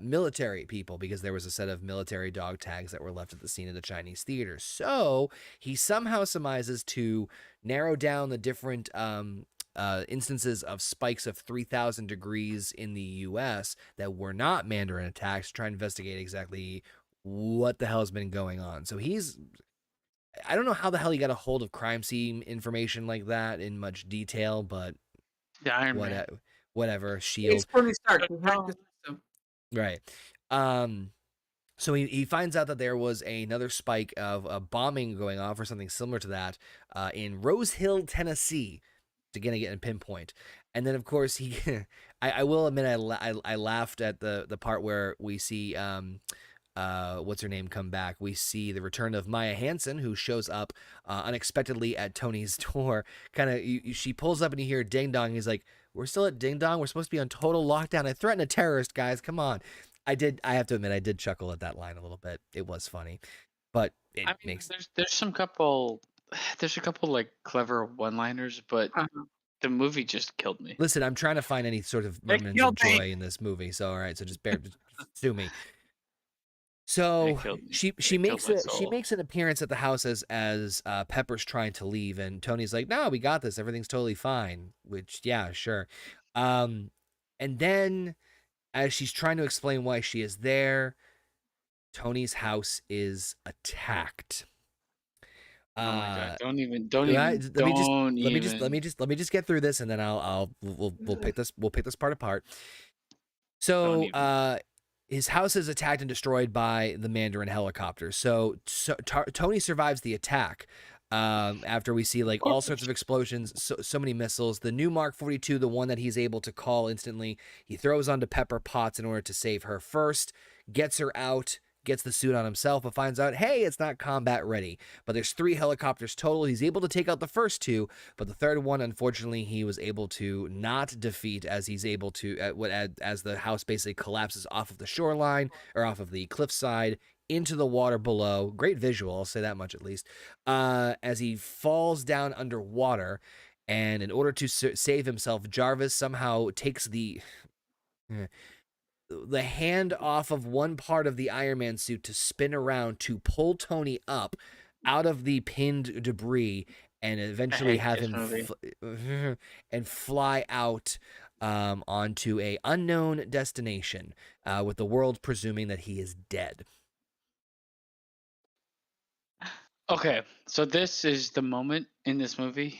military people, because there was a set of military dog tags that were left at the scene of the Chinese theater. So he somehow surmises to narrow down the different instances of spikes of 3,000 degrees in the U.S. that were not Mandarin attacks, to try and investigate exactly what the hell has been going on. So I don't know how the hell he got a hold of crime scene information like that in much detail, but The Iron Man. whatever. It's Shield, Tony Stark. He hacked the system. right? So he finds out that there was another spike of a bombing going off, or something similar to that, in Rose Hill, Tennessee. To get a pinpoint. And then, of course, I will admit I laughed at the part where we see what's her name come back. We see the return of Maya Hansen, who shows up unexpectedly at Tony's door. She pulls up and you hear ding dong. He's like, "We're still at ding dong. We're supposed to be on total lockdown. I threatened a terrorist, guys. Come on." I have to admit, I did chuckle at that line a little bit. It was funny, but There's a couple like clever one-liners, but the movie just killed me. Listen, I'm trying to find any sort of remnants of joy in this movie. So all right, so just sue me. So she makes an appearance at the house as Pepper's trying to leave, and Tony's like, "No, we got this. Everything's totally fine." Which, yeah, sure. And then as she's trying to explain why she is there, Tony's house is attacked. Oh my god! Don't even. Let me just get through this, and then we'll pick this part apart. So his house is attacked and destroyed by the Mandarin helicopter. So Tony survives the attack. After we see like all sorts of explosions, so many missiles. The new Mark 42, the one that he's able to call instantly, he throws onto Pepper Potts in order to save her first, gets her out, gets the suit on himself, but finds out, hey, it's not combat ready. But there's 3 helicopters total. He's able to take out the first 2, but the third one, unfortunately, he was able to not defeat, as he's able to, as the house basically collapses off of the shoreline, or off of the cliffside, into the water below. Great visual, I'll say that much at least. As he falls down underwater, and in order to save himself, Jarvis somehow takes the hand off of one part of the Iron Man suit to spin around to pull Tony up out of the pinned debris, and eventually have him and fly out onto a unknown destination, with the world presuming that he is dead. Okay, so this is the moment in this movie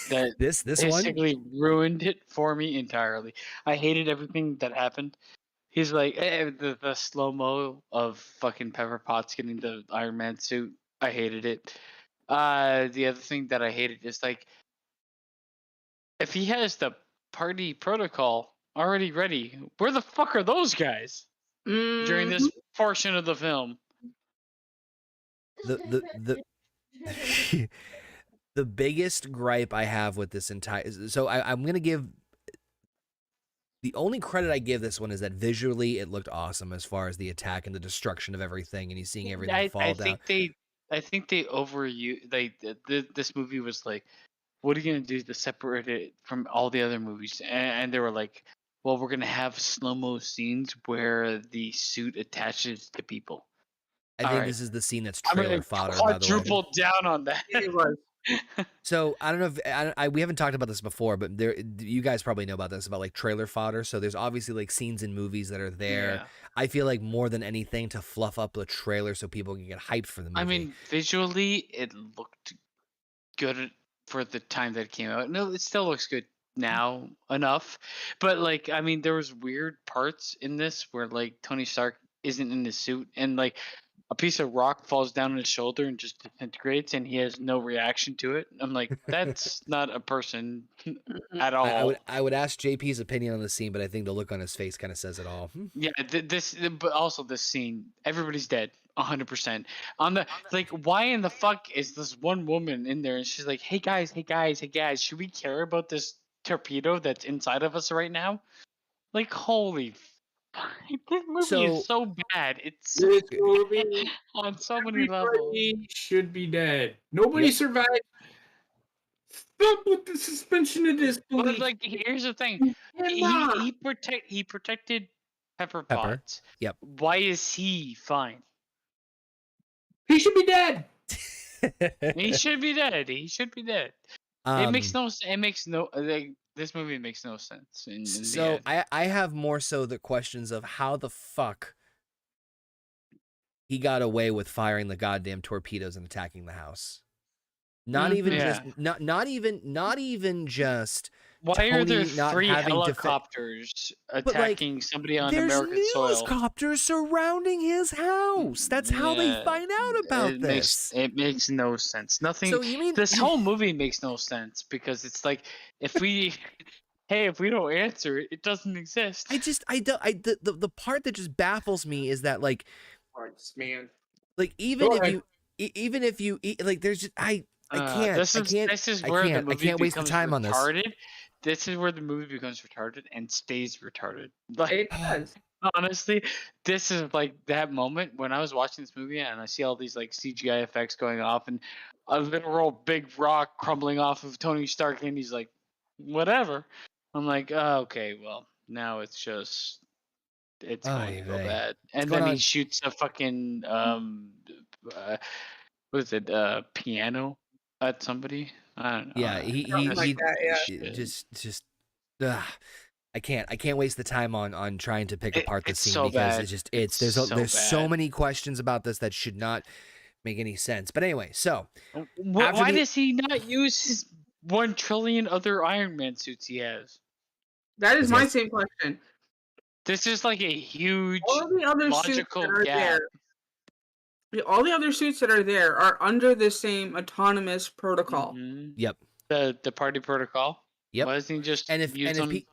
that this basically ruined it for me entirely. I hated everything that happened. He's like the slow-mo of fucking Pepper Potts getting the Iron Man suit. I hated it. The other thing that I hated is like, if he has the party protocol already ready. Where the fuck are those guys during this portion of the film? The the biggest gripe I have with this entire, so I'm gonna give, the only credit I give this one is that visually it looked awesome as far as the attack and the destruction of everything, and he's seeing everything fall down. I think they this movie was like, what are you gonna do to separate it from all the other movies? And they were like, well, we're gonna have slow-mo scenes where the suit attaches to people. I think this is the scene that's trailer fodder, by the way. Quadruple down on that. It was. So I don't know if we haven't talked about this before, but you guys probably know about this, about like trailer fodder. So there's obviously like scenes in movies that are there. Yeah. I feel like more than anything to fluff up the trailer so people can get hyped for the movie. I mean, visually it looked good for the time that it came out. No, it still looks good now enough, but like, I mean, there was weird parts in this where like Tony Stark isn't in his suit and like a piece of rock falls down on his shoulder and just disintegrates and he has no reaction to it. I'm like, that's not a person at all. I would ask JP's opinion on the scene, but I think the look on his face kind of says it all. Yeah, but also this scene, everybody's dead, 100%. On the like, why in the fuck is this one woman in there and she's like, hey guys, should we care about this torpedo that's inside of us right now? Like, holy. This movie is so bad. It's This movie on so many levels. Should be dead. Nobody survived. Stop with the suspension of disbelief. But like, here's the thing. He protected Pepper Potts. Yep. Why is he fine? He should be dead. He should be dead. He should be dead. It makes no. It makes no. Like, this movie makes no sense. So I have more so the questions of how the fuck he got away with firing the goddamn torpedoes and attacking the house. Not even just. Why are there Tony not 3 having helicopters attacking somebody on American soil? There's helicopters surrounding his house. That's how they find out about this. It makes no sense. Nothing. So you mean this whole movie makes no sense because it's like if we don't answer it, it doesn't exist. The part that just baffles me is that like, Man, like even if you like, there's just I can't. This is where the movie I can't waste the time on this. This is where the movie becomes retarded and stays retarded. Like, It does. honestly, this is like that moment when I was watching this movie and I see all these like CGI effects going off and a literal big rock crumbling off of Tony Stark and he's like, whatever. I'm like, oh, okay, well, now it's just it's going to go bad. And then he shoots a fucking what is it, piano at somebody. I don't know. Yeah, he just I can't waste the time on trying to pick apart the scene so because bad. there's so many questions about this that should not make any sense. But anyway, so why does he not use his 1 trillion other Iron Man suits he has? That is my same question. This is like a huge All the other logical suits that are gap. there, all the other suits that are there are under the same autonomous protocol. Mm-hmm. Yep. The party protocol. Yep. Why doesn't he just and if them?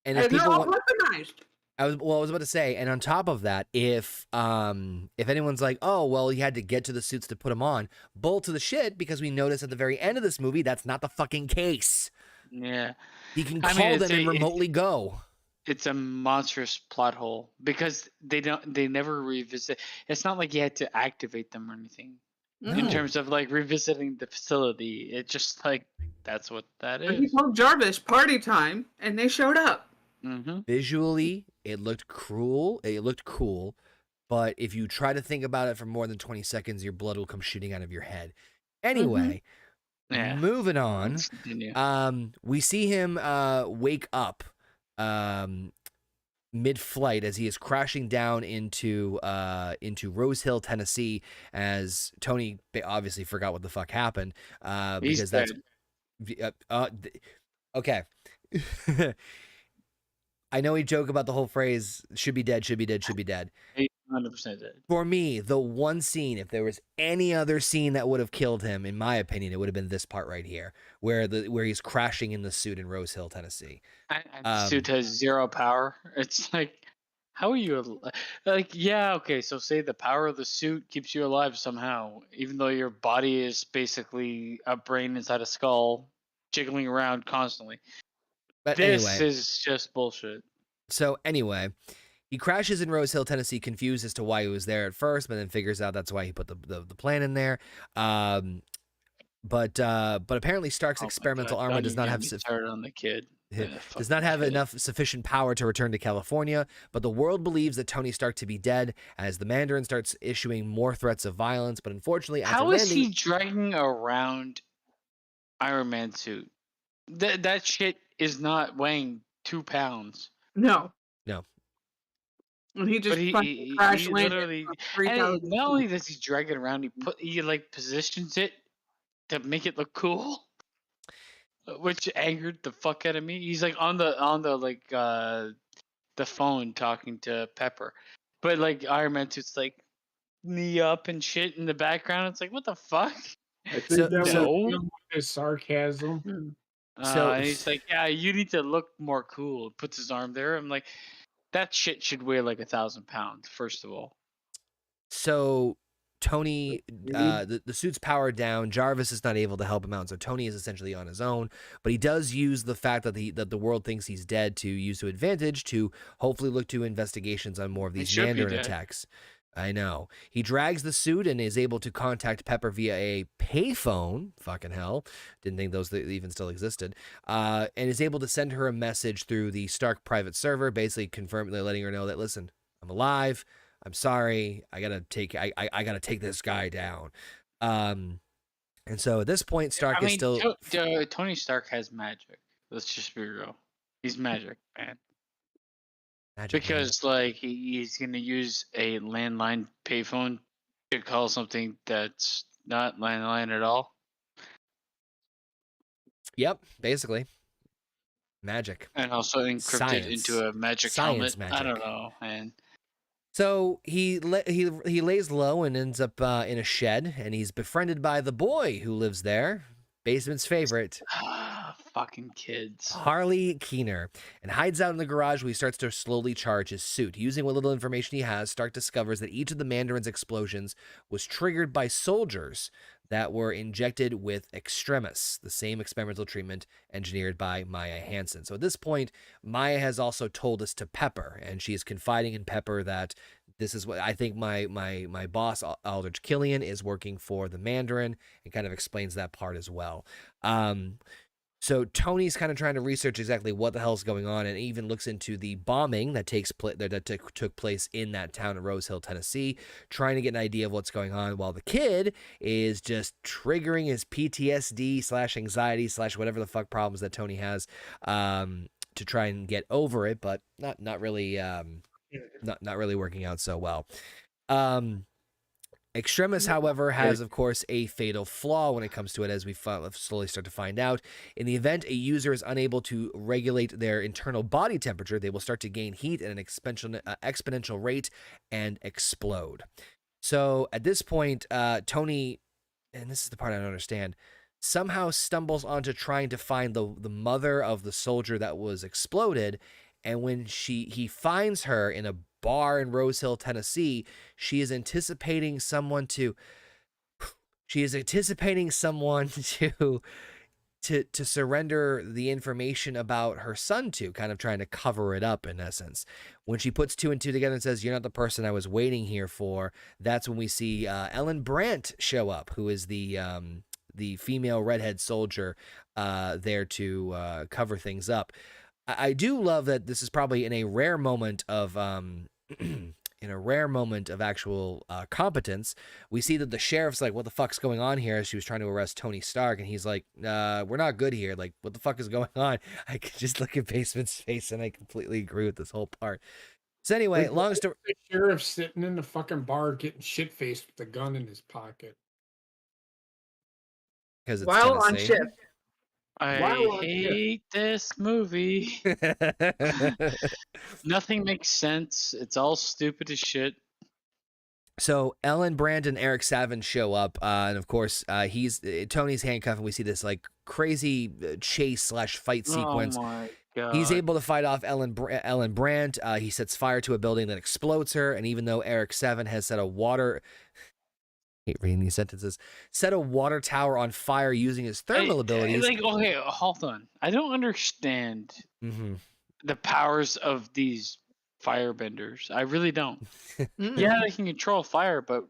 They're all weaponized. I was about to say, and on top of that, if anyone's like, oh well, he had to get to the suits to put them on, bull to the shit, because we notice at the very end of this movie that's not the fucking case. Yeah. He can call them and remotely go. It's a monstrous plot hole because they never revisit. It's not like you had to activate them or anything. No. In terms of like revisiting the facility. It's just like that's what that is. He told Jarvis party time, and they showed up. Mm-hmm. Visually, it looked cruel. It looked cool, but if you try to think about it for more than 20 seconds, your blood will come shooting out of your head. Anyway, moving on. We see him wake up mid-flight as he is crashing down into Rose Hill, Tennessee, as Tony obviously forgot what the fuck happened. Because that's okay. I know we joke about the whole phrase "should be dead, should be dead, should be dead." 100% dead. For me, the one scene, if there was any other scene that would have killed him, in my opinion, it would have been this part right here, where he's crashing in the suit in Rose Hill, Tennessee. And the suit has 0 power. It's like, how are you like? Yeah, okay. So say the power of the suit keeps you alive somehow, even though your body is basically a brain inside a skull, jiggling around constantly. But This anyway, is just bullshit. so anyway, he crashes in Rose Hill, Tennessee, confused as to why he was there at first, but then figures out that's why he put the plan in there. But apparently Stark's Oh my experimental God, armor don't does even not get have me started on the kid. does not have enough sufficient power to return to California, but the world believes that Tony Stark to be dead as the Mandarin starts issuing more threats of violence. But unfortunately, after How is landing, he dragging around Iron Man suit? That shit is not weighing 2 pounds. No. No. And he just But fucking crash he landed literally, from and 3,000 not only feet. does he drag it around, he like positions it to make it look cool, which angered the fuck out of me. He's like on the like the phone talking to Pepper, but like Iron Man suit's like knee up and shit in the background. It's like, what the fuck? I think So- that so- was his sarcasm. And he's like, yeah, you need to look more cool. Puts his arm there. I'm like, that shit should weigh like 1,000 pounds. First of all. So Tony, the suit's powered down. Jarvis is not able to help him out, so Tony is essentially on his own. But he does use the fact that the world thinks he's dead to use to advantage to hopefully look to investigations on more of these Mandarin attacks. I know. He drags the suit and is able to contact Pepper via a payphone. Fucking hell. Didn't think those even still existed. And is able to send her a message through the Stark private server, basically letting her know that, listen, I'm alive. I'm sorry. I gotta take this guy down. And so at this point, Stark is still. Tony Stark has magic. Let's just be real. He's magic, man. Magic, because like he's gonna use a landline payphone to call something that's not landline at all. Yep, basically. Magic. And also encrypted Science. into a magic Science helmet. magic. I don't know, man. So he lays low and ends up in a shed, and he's befriended by the boy who lives there, basement's favorite, Fucking kids. Harley Keener, and hides out in the garage where he starts to slowly charge his suit. Using what little information he has, Stark discovers that each of the Mandarin's explosions was triggered by soldiers that were injected with extremis, the same experimental treatment engineered by Maya Hansen. So at this point, Maya has also told us to Pepper, and she is confiding in Pepper that this is what I think my boss, Aldrich Killian, is working for the Mandarin, and kind of explains that part as well. So Tony's kind of trying to research exactly what the hell's going on, and even looks into the bombing that took place in that town of Rose Hill, Tennessee, trying to get an idea of what's going on, while the kid is just triggering his PTSD/anxiety/ whatever the fuck problems that Tony has to try and get over it, but not really not really working out so well. Extremis, however, has, of course, a fatal flaw when it comes to it, as we slowly start to find out. In the event a user is unable to regulate their internal body temperature, they will start to gain heat at an exponential rate and explode. So at this point, Tony, and this is the part I don't understand, somehow stumbles onto trying to find the mother of the soldier that was exploded. And when he finds her in a bar in Rose Hill, Tennessee, she is anticipating someone to surrender the information about her son to, kind of trying to cover it up in essence. When she puts 2 and 2 together and says, "You're not the person I was waiting here for," that's when we see Ellen Brandt show up, who is the female redhead soldier there to cover things up. I do love that this is probably in a rare moment of actual competence. We see that the sheriff's like, "What the fuck's going on here?" as she was trying to arrest Tony Stark, and he's like, "We're not good here. Like, what the fuck is going on?" I could just look at Basement's face, and I completely agree with this whole part. So anyway, long story. The sheriff sitting in the fucking bar getting shit faced with a gun in his pocket Because it's While on Tennessee. shift. I hate this movie. Nothing makes sense. It's all stupid as shit. So Ellen Brandt and Eric Savin show up, and of course, Tony's handcuffed, and we see this like crazy chase / fight sequence. Oh my god. He's able to fight off Ellen Brandt. He sets fire to a building that explodes her, and even though Eric Savin has set a water, I hate reading these sentences, set a water tower on fire using his thermal abilities. Like, okay, hold on. I don't understand the powers of these firebenders. I really don't. Yeah, they can control fire, but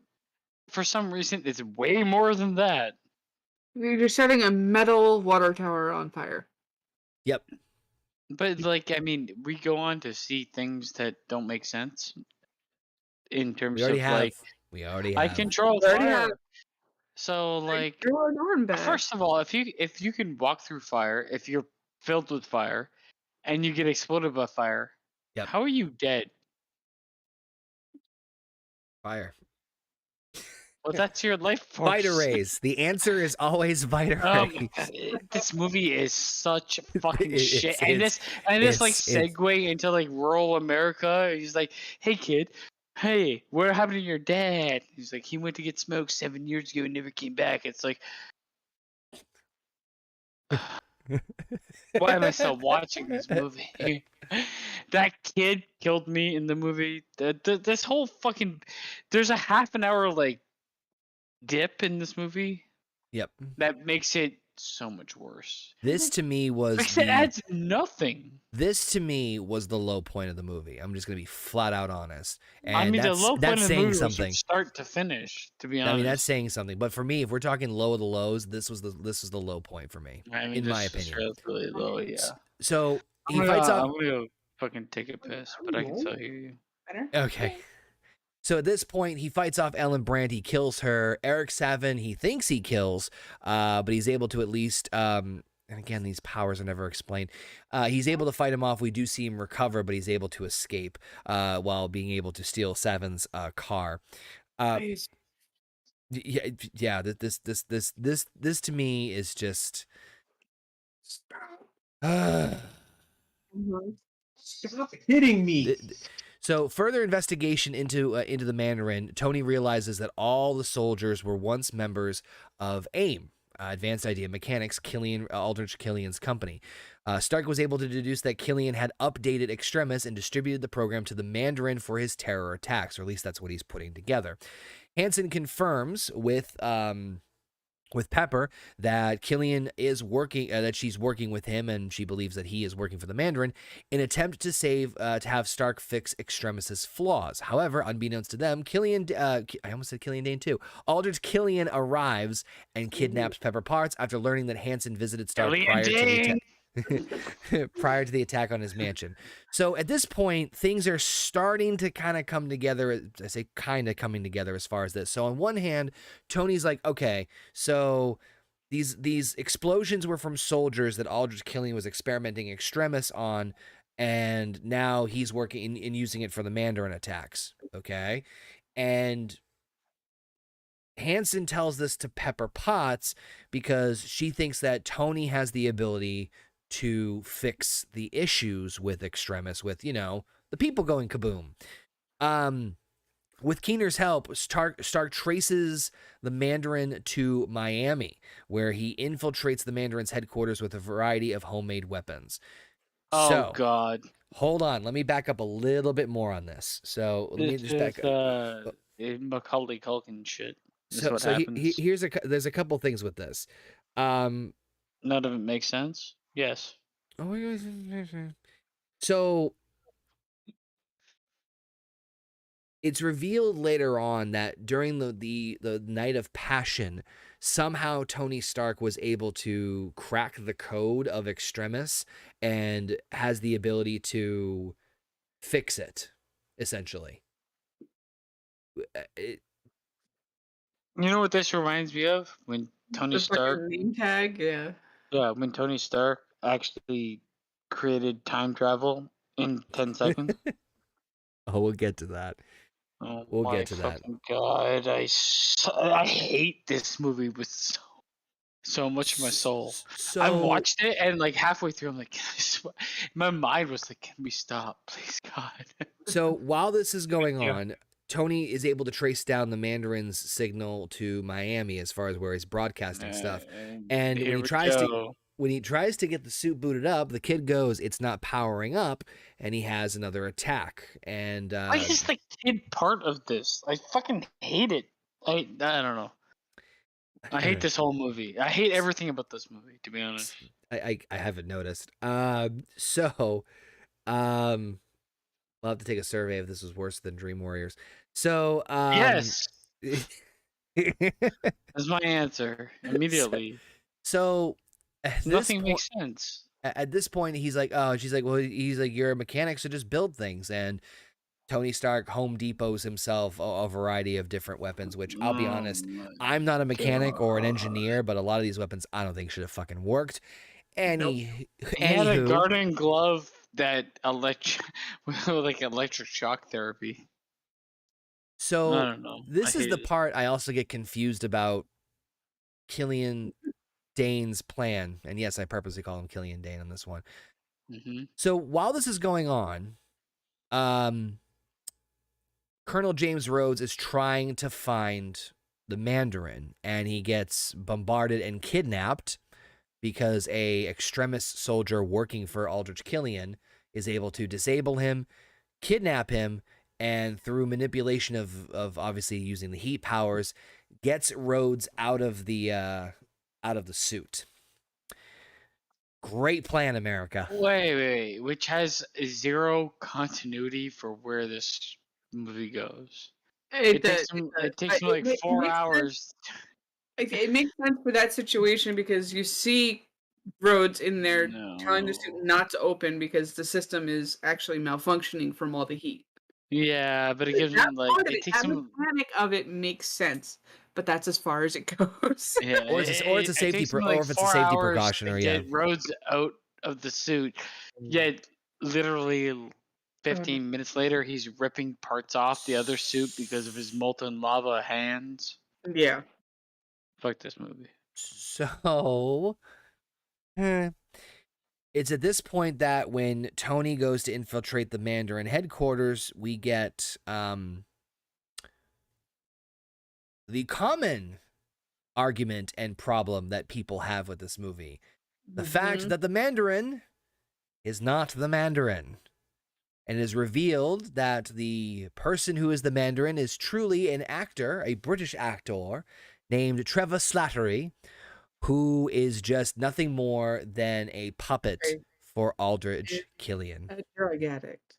for some reason, it's way more than that. You're setting a metal water tower on fire. Yep. But like, I mean, we go on to see things that don't make sense in terms of like, we already have. I control We already fire. have. So like, Throw an arm back. first of all, if you can walk through fire, if you're filled with fire, and you get exploded by fire, Yep. how are you dead? Fire. Well, that's your life force. Vita rays. The answer is always Vita rays. This movie is such fucking It's- shit, it's- and this like it's- segue into like rural America. He's like, "Hey kid, hey, what happened to your dad?" He's like, "He went to get smoked 7 years ago and never came back." It's like, why am I still watching this movie? That kid killed me in the movie. This whole fucking, there's a half an hour like dip in this movie Yep. that makes it so much worse. This to me was Because it adds nothing. This to me was the low point of the movie. I'm just gonna be flat out honest. And I mean, the that's, low point that's of the saying movie was from something. start to finish. To be honest, I mean, that's saying something. But for me, if we're talking low of the lows, this was the low point for me, I mean, in my this is opinion. really low. Yeah. So he I'm fights gonna, off. I'm gonna go fucking take a piss, but I can still hear you. Better? Okay. So at this point, he fights off Ellen Brandt. He kills her. Eric Savin, he thinks he kills, but he's able to at least. And again, these powers are never explained. He's able to fight him off. We do see him recover, but he's able to escape while being able to steal Savin's car. Nice. Yeah. This to me is just. Stop. Stop hitting me. So further investigation into the Mandarin, Tony realizes that all the soldiers were once members of AIM, Advanced Idea Mechanics, Aldrich Killian's company. Stark was able to deduce that Killian had updated Extremis and distributed the program to the Mandarin for his terror attacks, or at least that's what he's putting together. Hansen confirms with Pepper that Killian is working, that she's working with him, and she believes that he is working for the Mandarin in an attempt to have Stark fix Extremis's flaws. However, unbeknownst to them, I almost said Killian Dane too. Aldrich Killian arrives and kidnaps Pepper Potts after learning that Hansen visited Stark prior to the attack on his mansion. So at this point, things are starting to kind of come together. I say kind of coming together as far as this. So on one hand, Tony's like, okay, so these explosions were from soldiers that Aldrich Killian was experimenting Extremis on, and now he's working in using it for the Mandarin attacks. Okay. And Hansen tells this to Pepper Potts because she thinks that Tony has the ability to fix the issues with Extremis, with, the people going kaboom. With Keener's help, Stark traces the Mandarin to Miami, where he infiltrates the Mandarin's headquarters with a variety of homemade weapons. Oh, God. Hold on. Let me back up a little bit more on this. So let me just back up. Macaulay Culkin shit. So there's a couple things with this. None of it makes sense. Yes. So it's revealed later on that during the night of passion, somehow Tony Stark was able to crack the code of Extremis and has the ability to fix it, essentially. You know what this reminds me of? When Tony Stark name tag, yeah. Yeah, when Tony Stark actually created time travel in 10 seconds. Oh, we'll get to that. Oh, we'll get to that. God, I hate this movie with so much of my soul. So I watched it and like halfway through, I'm like, my mind was like, can we stop, please, God? So while this is going on, Tony is able to trace down the Mandarin's signal to Miami as far as where he's broadcasting stuff. And here when he tries to get the suit booted up, the kid goes, "It's not powering up," and he has another attack. And why is the kid part of this? I fucking hate it. I don't know. I hate this whole movie. I hate everything about this movie, to be honest. I haven't noticed. So we'll have to take a survey if this was worse than Dream Warriors. So yes, that's my answer immediately. So nothing makes sense. At this point, he's like, "Oh," she's like, "Well, he's like, you're a mechanic, so just build things." And Tony Stark Home Depots himself a variety of different weapons, which I'll be honest, I'm not a mechanic or an engineer, but a lot of these weapons I don't think should have fucking worked. He had a garden glove that like electric shock therapy. So I don't know. This is the part I also get confused about Killian Dane's plan. And yes, I purposely call him Killian Dane on this one. Mm-hmm. So while this is going on, Colonel James Rhodes is trying to find the Mandarin, and he gets bombarded and kidnapped because a extremist soldier working for Aldrich Killian is able to disable him, kidnap him, and through manipulation of obviously using the heat powers, gets Rhodes out of the suit. Great plan, America. Wait, which has zero continuity for where this movie goes. It takes him like 4 hours. It makes sense for that situation because you see Rhodes in there telling the suit not to open because the system is actually malfunctioning from all the heat. Yeah, but it gives him like it takes him. The mechanic of it makes sense, but that's as far as it goes. Yeah, or it's a safety precaution, or get Rhodes out of the suit. Yet literally 15 minutes later, he's ripping parts off the other suit because of his molten lava hands. Yeah. Fuck this movie. So, it's at this point that when Tony goes to infiltrate the Mandarin headquarters, we get the common argument and problem that people have with this movie. The fact that the Mandarin is not the Mandarin. And it is revealed that the person who is the Mandarin is truly an actor, a British actor, named Trevor Slattery, who is just nothing more than a puppet for Aldrich Killian. A drug addict.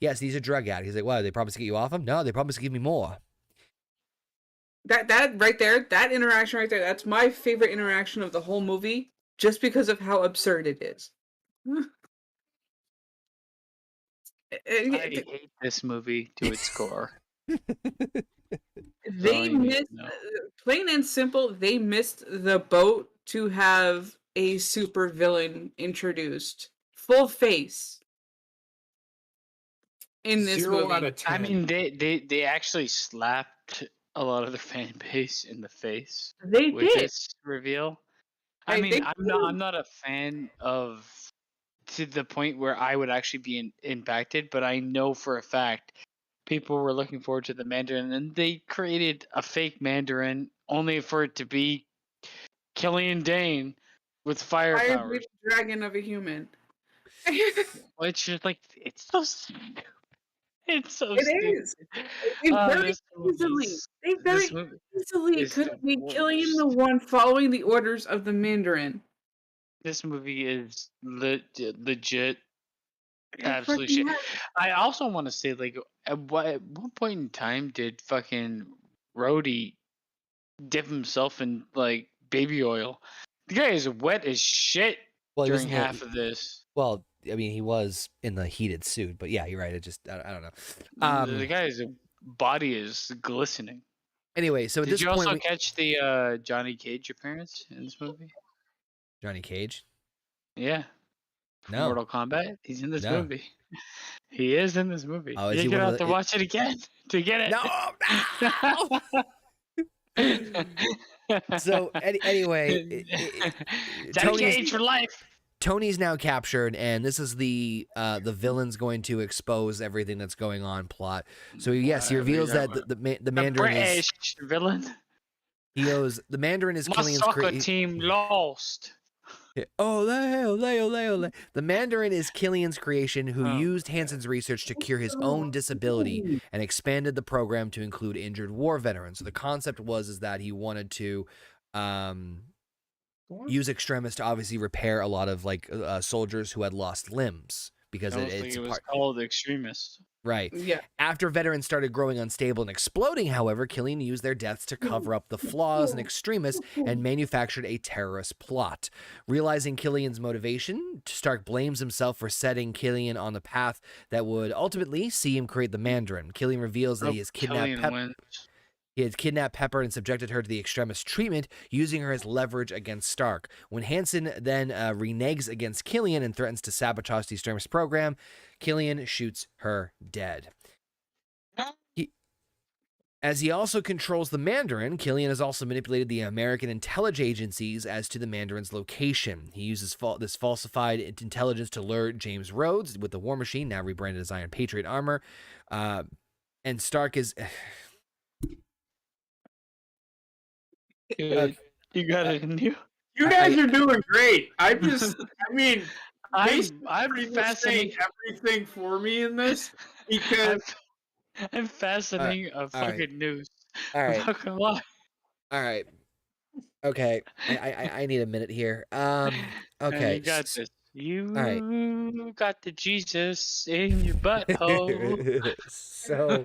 Yes, he's a drug addict. He's like, "What, they promised to get you off him?" "No, they promised to give me more." That right there, that interaction right there, that's my favorite interaction of the whole movie, just because of how absurd it is. I hate this movie to its core. They missed, plain and simple, they missed the boat to have a super villain introduced. Full face. In this 0 movie. out of 10. I mean, they actually slapped a lot of their fan base in the face. They with did. This reveal. I'm not a fan of to the point where I would actually be impacted, but I know for a fact people were looking forward to the Mandarin, and they created a fake Mandarin only for it to be Killian Dane with fire powers. Dragon of a human. It's just like it's so stupid. It's so It stupid. is. They very easily could be Killian the one following the orders of the Mandarin. This movie is legit absolute shit. I also want to say, like, at what point in time did fucking Rhodey dip himself in like baby oil? The guy is wet as shit during half of this. Well, I mean, he was in the heated suit, but yeah, you're right. It just, I don't know. The guy's body is glistening. Anyway, so at did this you point, also catch the Johnny Cage appearance in this movie? Johnny Cage? Yeah. No. Mortal Kombat? He's in this movie. He is in this movie. Oh, You're going to have to watch it again to get it. No! So, anyway. Johnny Cage for life. Tony's now captured, and this is the villain's going to expose everything that's going on plot. So yes, he reveals that the Mandarin British villain. He goes, the Mandarin is My Killian's soccer team lost. Ole, ole, ole, ole. The Mandarin is Killian's creation, who used Hansen's research to cure his own disability and expanded the program to include injured war veterans. So the concept was that he wanted to use extremis to obviously repair a lot of like soldiers who had lost limbs because it was called extremist. Right. Yeah. After veterans started growing unstable and exploding, however, Killian used their deaths to cover up the flaws in extremists and manufactured a terrorist plot. Realizing Killian's motivation, Stark blames himself for setting Killian on the path that would ultimately see him create the Mandarin. Killian reveals that he has kidnapped Pepper and subjected her to the extremist treatment, using her as leverage against Stark. When Hansen then reneges against Killian and threatens to sabotage the extremist program, Killian shoots her dead. As he also controls the Mandarin, Killian has also manipulated the American intelligence agencies as to the Mandarin's location. He uses this falsified intelligence to lure James Rhodes with the War Machine, now rebranded as Iron Patriot armor. And Stark is... Good. You got it in you. You guys are doing great. I'm fascinating everything for me in this because I'm fascinating of fucking news. All right. I'm not gonna lie. All right. Okay. I need a minute here. Okay. You got this. You got the Jesus in your butthole. So.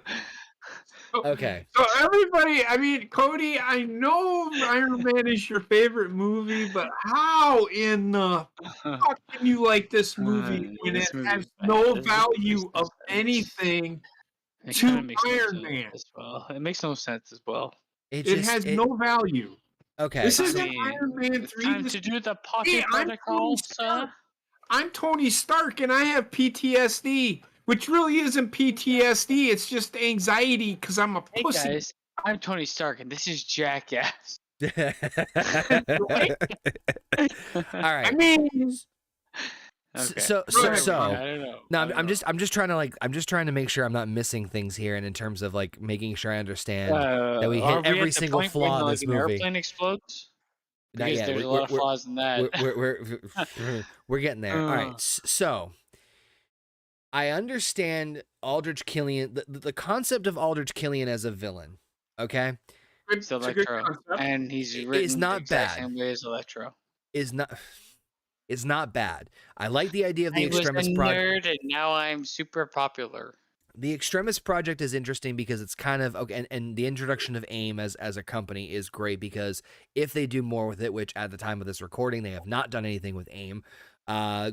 Okay. So everybody, I mean, Cody, I know Iron Man is your favorite movie, but how in the fuck can you like this movie when it has no value of anything to Iron Man? As well. It makes no sense as well. It has no value. Okay. This isn't Iron Man 3. Time to do the pocket protocol, sir. I'm Tony Stark and I have PTSD. Which really isn't PTSD, it's just anxiety because I'm a pussy. Hey guys, I'm Tony Stark and this is Jackass. All right. I mean, okay. So I don't know. No, I'm just trying to make sure I'm not missing things here, and in terms of like making sure I understand that we hit every single flaw in this movie. movie. An airplane explodes. Not Because yet. there's a lot of flaws in that. We're getting there. All right. So I understand Aldrich Killian, the concept of Aldrich Killian as a villain. Okay. it's a good Electro, concept. and he's written It's not the exact bad. same way as Electro. Is not bad. I like the idea of the I was a Extremis project. nerd, and now I'm super popular. The Extremis project is interesting because it's kind of okay, and the introduction of AIM as a company is great because if they do more with it, which at the time of this recording they have not done anything with AIM,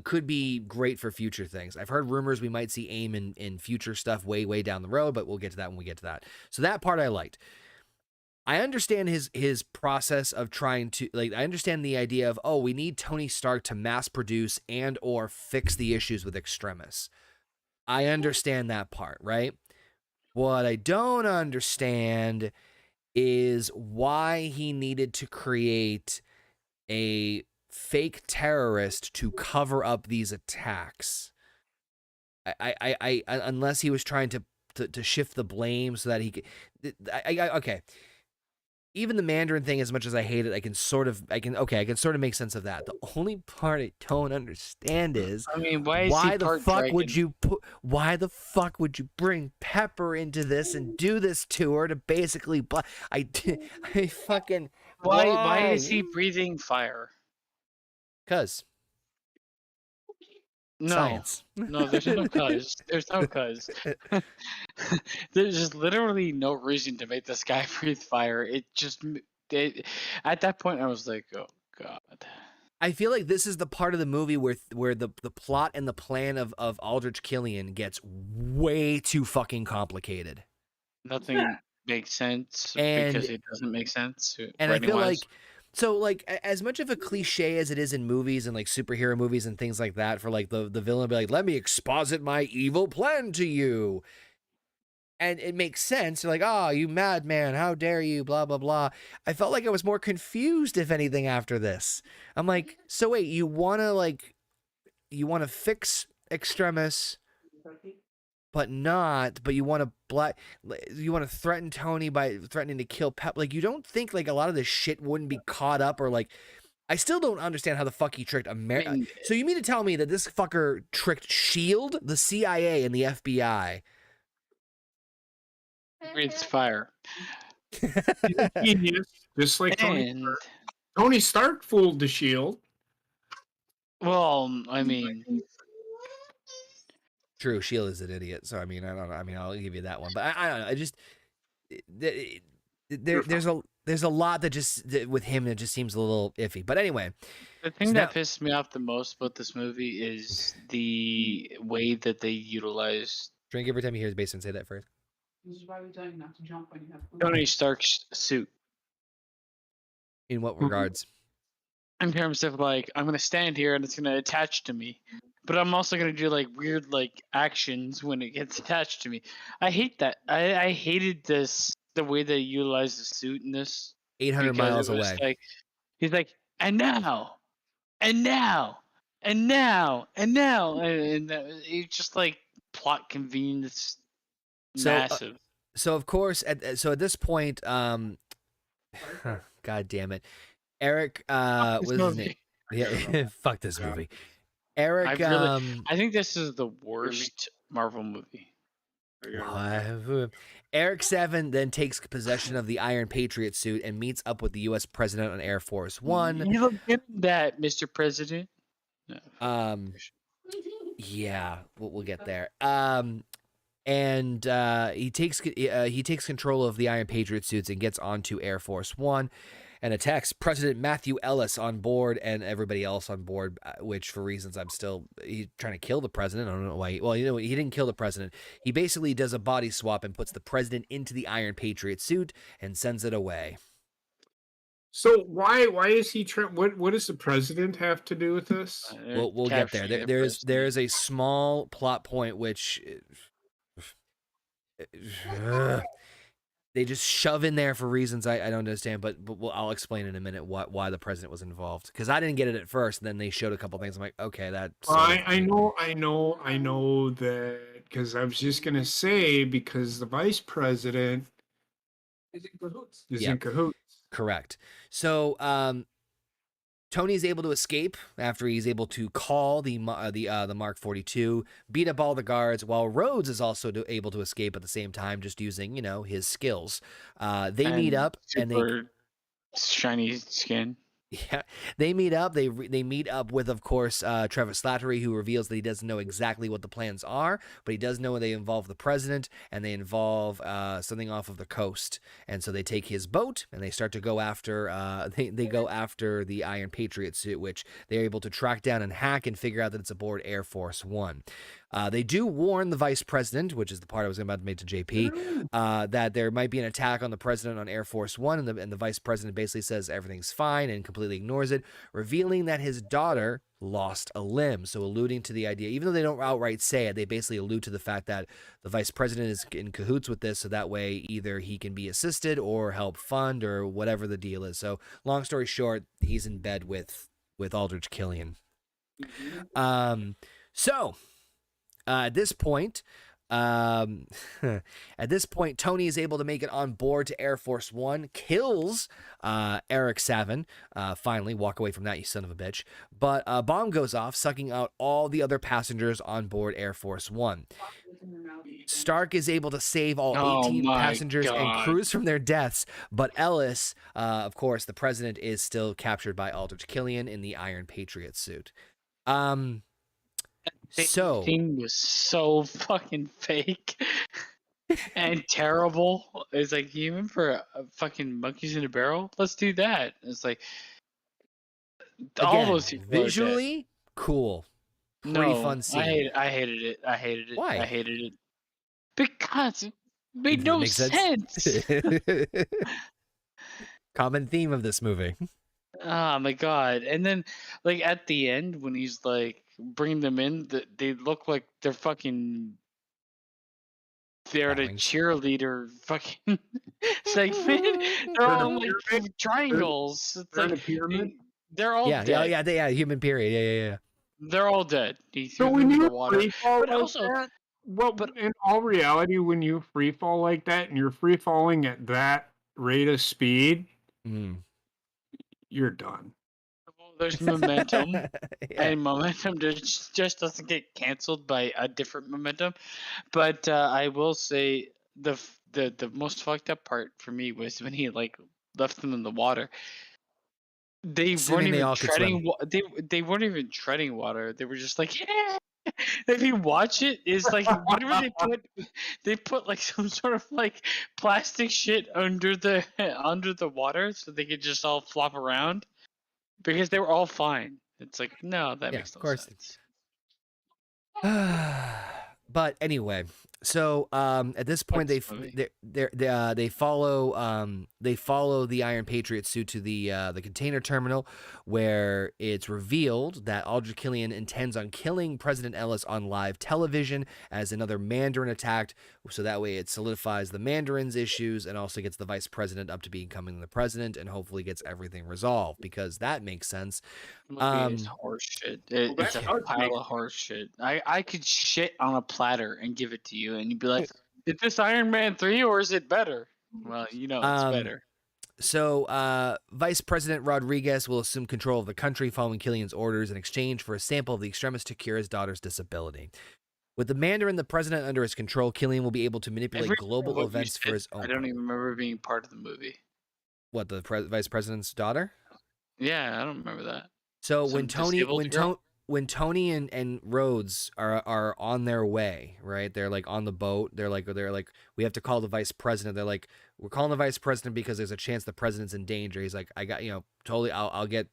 could be great for future things. I've heard rumors we might see AIM in future stuff way down the road, but we'll get to that when we get to that. So that part I liked. I understand his process of trying to, like, I understand the idea of, oh, we need Tony Stark to mass produce and or fix the issues with Extremis. I understand that part, right? What I don't understand is why he needed to create a fake terrorist to cover up these attacks. I unless he was trying to shift the blame so that he could. Okay. Even the Mandarin thing, as much as I hate it, I can sort of make sense of that. The only part I don't understand is, I mean, why the fuck would you bring Pepper into this and do this to her to basically why is he breathing fire? Cuz No, science. No, there's no cuz. There's no cuz. There's just literally no reason to make this guy breathe fire. At that point, I was like, oh god. I feel like this is the part of the movie where the plot and the plan of Aldrich Killian gets way too fucking complicated. Nothing makes sense because it doesn't make sense. And I feel like, so like as much of a cliche as it is in movies and like superhero movies and things like that, for like the villain to be like, let me exposit my evil plan to you. And it makes sense. You're like, oh, you madman, how dare you, blah, blah, blah. I felt like I was more confused, if anything, after this. I'm like, so wait, you want to like fix Extremis, but you want to threaten Tony by threatening to kill Pep. Like, you don't think like a lot of this shit wouldn't be caught up, or like, I still don't understand how the fuck he tricked America. So you mean to tell me that this fucker tricked S.H.I.E.L.D., the CIA, and the FBI? Breathes fire. He's a genius, just like Tony And Stark. Tony Stark fooled the S.H.I.E.L.D. well, I mean, True, S.H.I.E.L.D. is an idiot. So I mean, I don't know. I mean, I'll give you that one, but I don't know. I just there's a lot that with him that just seems a little iffy. But anyway, the thing that pissed me off the most about this movie is the way that they utilized drink every time you hear his basement. Say that first. This is why we tell you not to jump when you have food. Tony Stark's suit. In what regards? In terms of like, I'm gonna stand here and it's gonna attach to me, but I'm also gonna do like weird like actions when it gets attached to me. I hate that. I hated the way they utilized the suit in this. 800 miles away. Like, he's like, and now, and now, and now, and now, and it's just like plot convenience. Massive. So of course, at this point, God damn it, Eric, was his name? Yeah, fuck this movie. Eric, I think this is the worst Marvel movie. Eric 7 then takes possession of the Iron Patriot suit and meets up with the U.S. President on Air Force One. You look at that, Mr. President. No. Yeah, we'll get there. And he takes control of the Iron Patriot suits and gets onto Air Force One and attacks President Matthew Ellis on board and everybody else on board, which for reasons he's trying to kill the president. I don't know why. He didn't kill the president. He basically does a body swap and puts the president into the Iron Patriot suit and sends it away. So why is he trying? What does the president have to do with this? We'll get there. There is a small plot point which they just shove in there for reasons I don't understand, but I'll explain in a minute why the president was involved, because I didn't get it at first, and then they showed a couple things. I'm like, okay, that's. I know that, because I was just gonna say, because the vice president Is in cahoots. in cahoots. Correct. So Tony's able to escape after he's able to call the Mark 42, beat up all the guards, while Rhodes is also able to escape at the same time, just using, his skills. They meet up and they shiny skin. Yeah, they meet up. They meet up with, of course, Trevor Slattery, who reveals that he doesn't know exactly what the plans are, but he does know they involve the president and they involve something off of the coast. And so they take his boat and they start to go after. They go after the Iron Patriot suit, which they're able to track down and hack and figure out that it's aboard Air Force One. They do warn the vice president, which is the part I was about to make to JP, that there might be an attack on the president on Air Force One, and the vice president basically says everything's fine and completely ignores it, revealing that his daughter lost a limb. So alluding to the idea, even though they don't outright say it, they basically allude to the fact that the vice president is in cahoots with this, so that way either he can be assisted or help fund or whatever the deal is. So long story short, he's in bed with Aldrich Killian. At this point, Tony is able to make it on board to Air Force One, kills Eric 7. Finally, walk away from that, you son of a bitch. But a bomb goes off, sucking out all the other passengers on board Air Force One. Stark is able to save all 18 passengers and crews from their deaths, but Ellis, of course, the president, is still captured by Aldrich Killian in the Iron Patriot suit. So thing was so fucking fake and terrible. It's like, you remember fucking monkeys in a barrel? Let's do that. It's like, all those visually cool, pretty fun scene. I hated it. Why? I hated it because it made no sense. Common theme of this movie. Oh my god! And then, like, at the end when he's like bringing them in, they look like they're fucking. They're the cheerleader fucking segment. They're all like triangles. It's like a pyramid. they're all yeah, dead. human period. Yeah. They're all dead. He So threw when them in the you water. free fall But like also, that, well, but in all reality, when you free fall like that and you're free falling at that rate of speed, Mm. you're done. there's momentum, Yeah. and momentum just doesn't get canceled by a different momentum. But I will say the most fucked up part for me was when he like left them in the water. They weren't Assuming they even all could swim. treading. They weren't even treading water. They were just like, yeah. If you watch it, it's like whatever they put like some sort of like plastic shit under the under the water so they could just all flop around because they were all fine. It's like no, that Yeah, makes of no course. sense. But anyway, so at this point What's movie? they follow the Iron Patriot suit to the container terminal, where it's revealed that Aldrich Killian intends on killing President Ellis on live television as another Mandarin attacked, so that way it solidifies the Mandarin's issues and also gets the vice president up to becoming the president and hopefully gets everything resolved, because that makes sense. Movie is horse shit. It's a pile of horse shit. I could shit on a platter and give it to you, and you'd be like, "Is this Iron Man 3 or is it better?" Well, you know it's better. So, Vice President Rodriguez will assume control of the country following Killian's orders in exchange for a sample of the extremis to cure his daughter's disability. With the Mandarin, the president, under his control, Killian will be able to manipulate global What you events for said, his own. I don't even remember being part of the movie. What, the vice president's daughter? Yeah, I don't remember that. So Some disabled girl? when Tony and Rhodes are on their way, right? They're like on the boat. They're like we have to call the vice president. They're like, we're calling the vice president because there's a chance the president's in danger. He's like, I got, totally. I'll get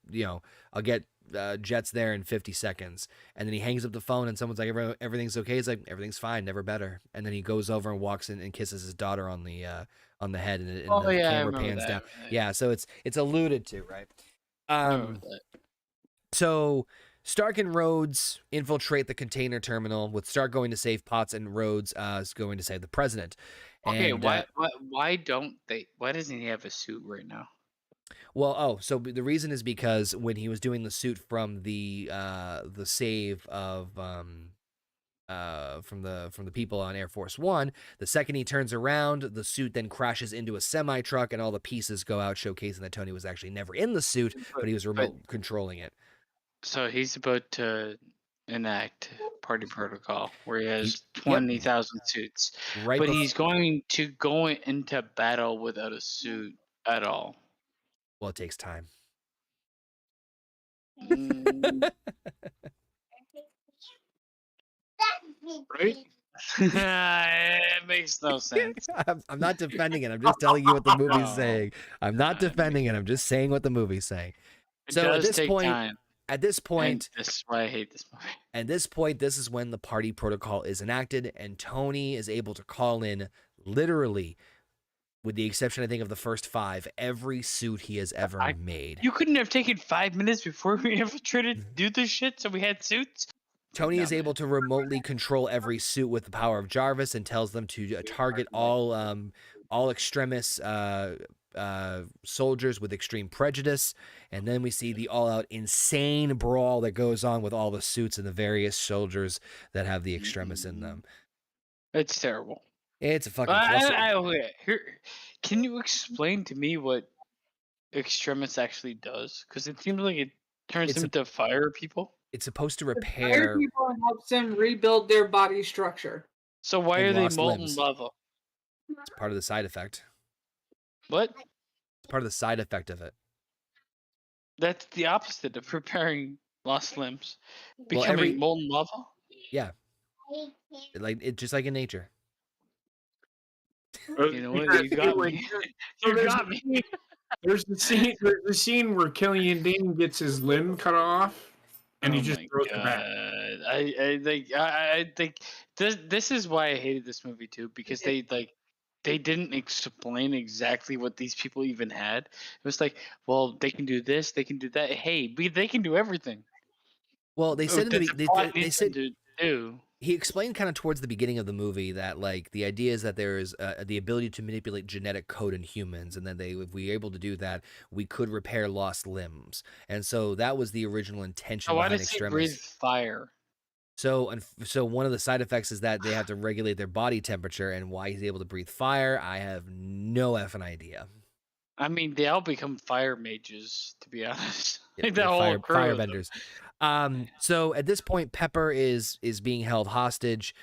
jets there in 50 seconds. And then he hangs up the phone and someone's like, everything's okay. He's like, everything's fine, never better. And then he goes over and walks in and kisses his daughter on the head, and the camera pans down. Right. Yeah, so it's alluded to, right? I remember that. So Stark and Rhodes infiltrate the container terminal, with Stark going to save Potts and Rhodes is going to save the president. Okay, And, why don't they? Why doesn't he have a suit right now? Well, so the reason is because when he was doing the suit from the save of from the people on Air Force One, the second he turns around, the suit then crashes into a semi truck, and all the pieces go out, showcasing that Tony was actually never in the suit, but he was remote controlling it. So he's about to enact party protocol where he has 20,000 suits, Right, but he's going to go into battle without a suit at all. Well, it takes time. Right? It makes no sense. I'm not defending it. I'm just telling you what the movie's saying. I'm not defending it. I'm just saying what the movie's saying. So at this point, this is why I hate this movie. At this point, this is when the party protocol is enacted, and Tony is able to call in, literally, with the exception, I think, of the first 5, every suit he has ever made. You couldn't have taken 5 minutes before we infiltrated to do this shit so we had suits? Tony is able to remotely control every suit with the power of Jarvis, and tells them to target all extremis soldiers with extreme prejudice. And then we see the all-out insane brawl that goes on with all the suits and the various soldiers that have the extremis in them. It's terrible. It's a fucking cluster. Here, can you explain to me what extremis actually does? Because it seems like it turns them into fire people. It's supposed to Fire repair. people and helps them rebuild their body structure. So why are they molten lava? It's part of the side effect. What? It's part of the side effect of it. That's the opposite of repairing lost limbs. Becoming molten lava? Yeah. Just like in nature. You know what? You got me. You got me. There's the scene where Killian Dean gets his limb cut off, and he just throws it back. I think this is why I hated this movie too, because they didn't explain exactly what these people even had. It was like, well, they can do this, they can do that. Hey, they can do everything. Well, they said he explained kind of towards the beginning of the movie that like the idea is that there is the ability to manipulate genetic code in humans, and then if we were able to do that, we could repair lost limbs. And so that was the original intention So why behind does he breathe Extremis. fire? So one of the side effects is that they have to regulate their body temperature, and why he's able to breathe fire, I have no effing idea. I mean, they all become fire mages, to be honest. Yeah, Like that they're whole crew of them. firebenders. So at this point, Pepper is being held hostage.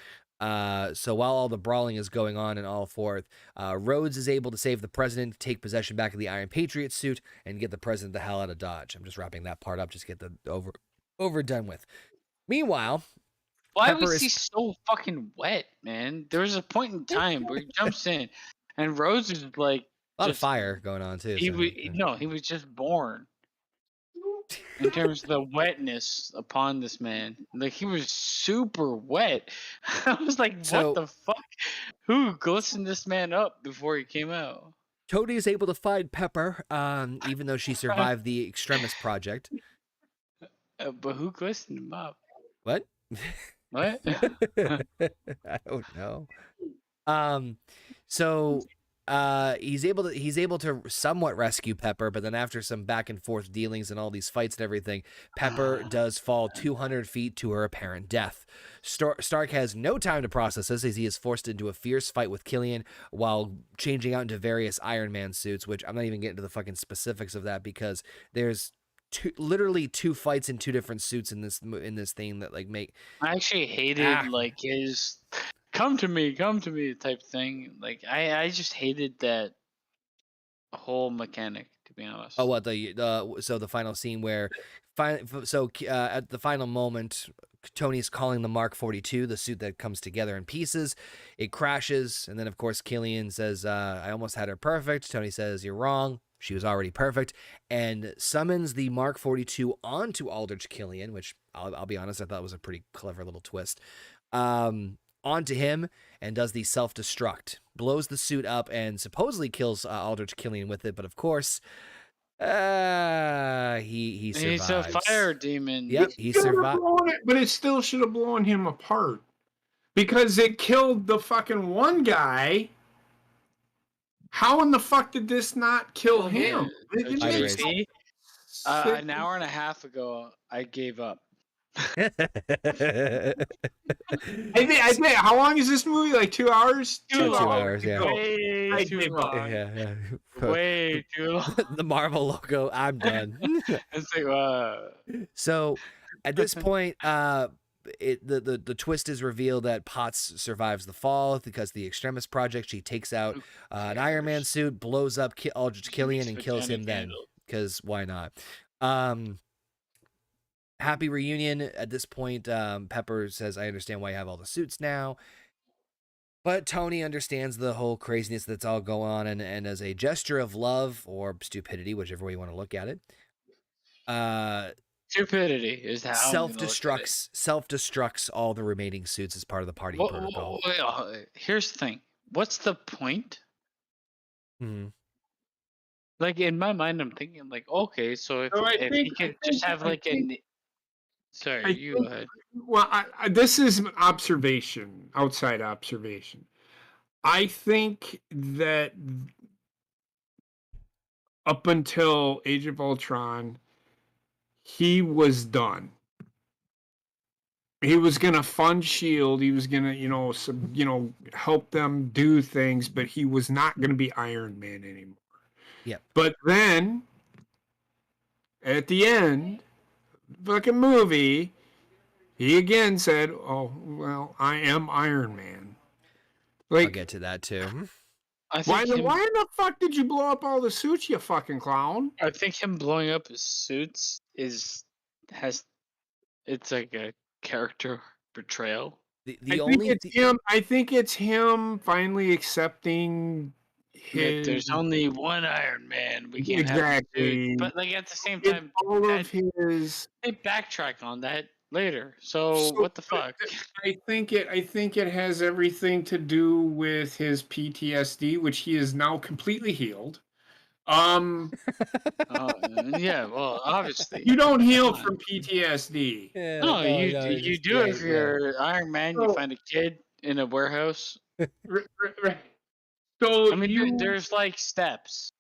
So while all the brawling is going on and all forth, Rhodes is able to save the president, take possession back of the Iron Patriot suit, and get the president the hell out of Dodge. I'm just wrapping that part up, just get the over done with. Meanwhile, Why Pepper was he so fucking wet, man? There was a point in time where he jumps in, and Rose is like a lot of just- fire going on too. He so, was he was just born. In terms of the wetness upon this man, like he was super wet. I was like, So- what the fuck? Who glistened this man up before he came out? Tony is able to find Pepper, even though she survived the Extremis project. But who glistened him up? What? What? I don't know. So he's able to somewhat rescue Pepper, but then after some back and forth dealings and all these fights and everything, Pepper does fall 200 feet to her apparent death. Stark has no time to process this as he is forced into a fierce fight with Killian while changing out into various Iron Man suits, which I'm not even getting to the fucking specifics of that because there's literally two fights in two different suits in this thing that like make. I actually hated like his come to me type thing. Like I just hated that whole mechanic, to be honest. Oh, what the final scene where at the final moment, Tony's calling the Mark 42, the suit that comes together in pieces. It crashes, and then of course Killian says, "I almost had her perfect." Tony says, "You're wrong. She was already perfect," and summons the Mark 42 onto Aldrich Killian, which I'll be honest, I thought was a pretty clever little twist. Onto him and does the self-destruct, blows the suit up, and supposedly kills Aldrich Killian with it. But of course, he survives. He's a fire demon. Yep, he survived. But it still should have blown him apart because it killed the fucking one guy. How in the fuck did this not kill him? See, an hour and a half ago, I gave up. I think. How long is this movie? Like 2 hours? 2 hours, yeah. Way too long. Yeah. Way too long. The Marvel logo. I'm done. It's like, So at this point, the twist is revealed that Potts survives the fall because the Extremis project. She takes out an Iron Man suit, blows up Aldrich Killian, and kills him then. Because why not? Happy reunion. At this point, Pepper says, "I understand why you have all the suits now." But Tony understands the whole craziness that's all going on, and as a gesture of love or stupidity, whichever way you want to look at it, stupidity is how self-destructs all the remaining suits as part of the party protocol. Here's the thing. What's the point? Mm-hmm. Like in my mind, I'm thinking like, okay, so if he could just have like a. Sorry, you go ahead. Well, this is an observation, outside observation. I think that up until Age of Ultron, he was done. He was gonna fund SHIELD. He was gonna, help them do things, but he was not gonna be Iron Man anymore. Yep. But then, at the end, fucking movie, he again said, "Oh well, I am Iron Man." Like, I'll get to that too. Why in the fuck did you blow up all the suits, you fucking clown? I think him blowing up his suits it's like a character betrayal. I think it's him finally accepting his. There's only one Iron Man. We can't exactly. Have but like at the same time, all of his. They backtrack on that later. So what the fuck? I think it has everything to do with his PTSD, which he is now completely healed. Yeah, well, obviously. You don't heal from PTSD. Yeah, No, like, oh, you no, you just- do yeah, if yeah. you're Iron Man. You So- find a kid in a warehouse. So I mean, you there's like steps.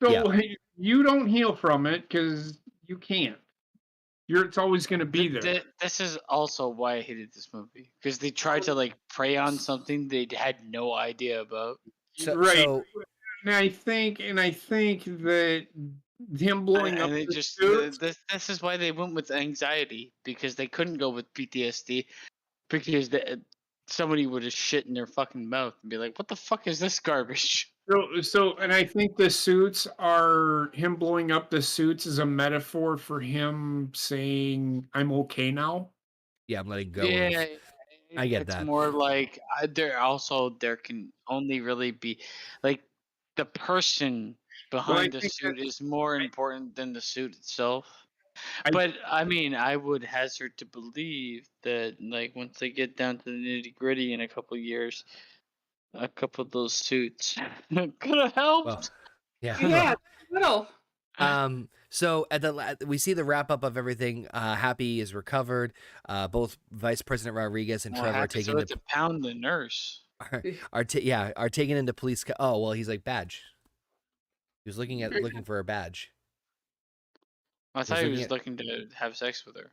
you don't heal from it because you can't. It's always going to be there. This is also why I hated this movie, because they tried to like prey on something they had no idea about. Right. So And I think that him blowing up And they the just suit, this is why they went with anxiety, because they couldn't go with PTSD, because somebody would have shit in their fucking mouth and be like, "What the fuck is this garbage?" and I think the suits are him blowing up the suits is a metaphor for him saying, "I'm okay now." yeah, I'm letting go. Yeah, I get it's that. more like there can only really be like the person behind the think suit is more important than the suit itself. I- But I mean, I would hazard to believe that like once they get down to the nitty gritty in a couple years, a couple of those suits could have helped. Well, yeah. Yeah, little. So we see the wrap up of everything. Happy is recovered. Both Vice President Rodriguez and Well, Trevor are happy taken to pound the nurse. are taken into police. Oh well, he's like badge. He was looking for a badge. I thought he was looking looking to have sex with her.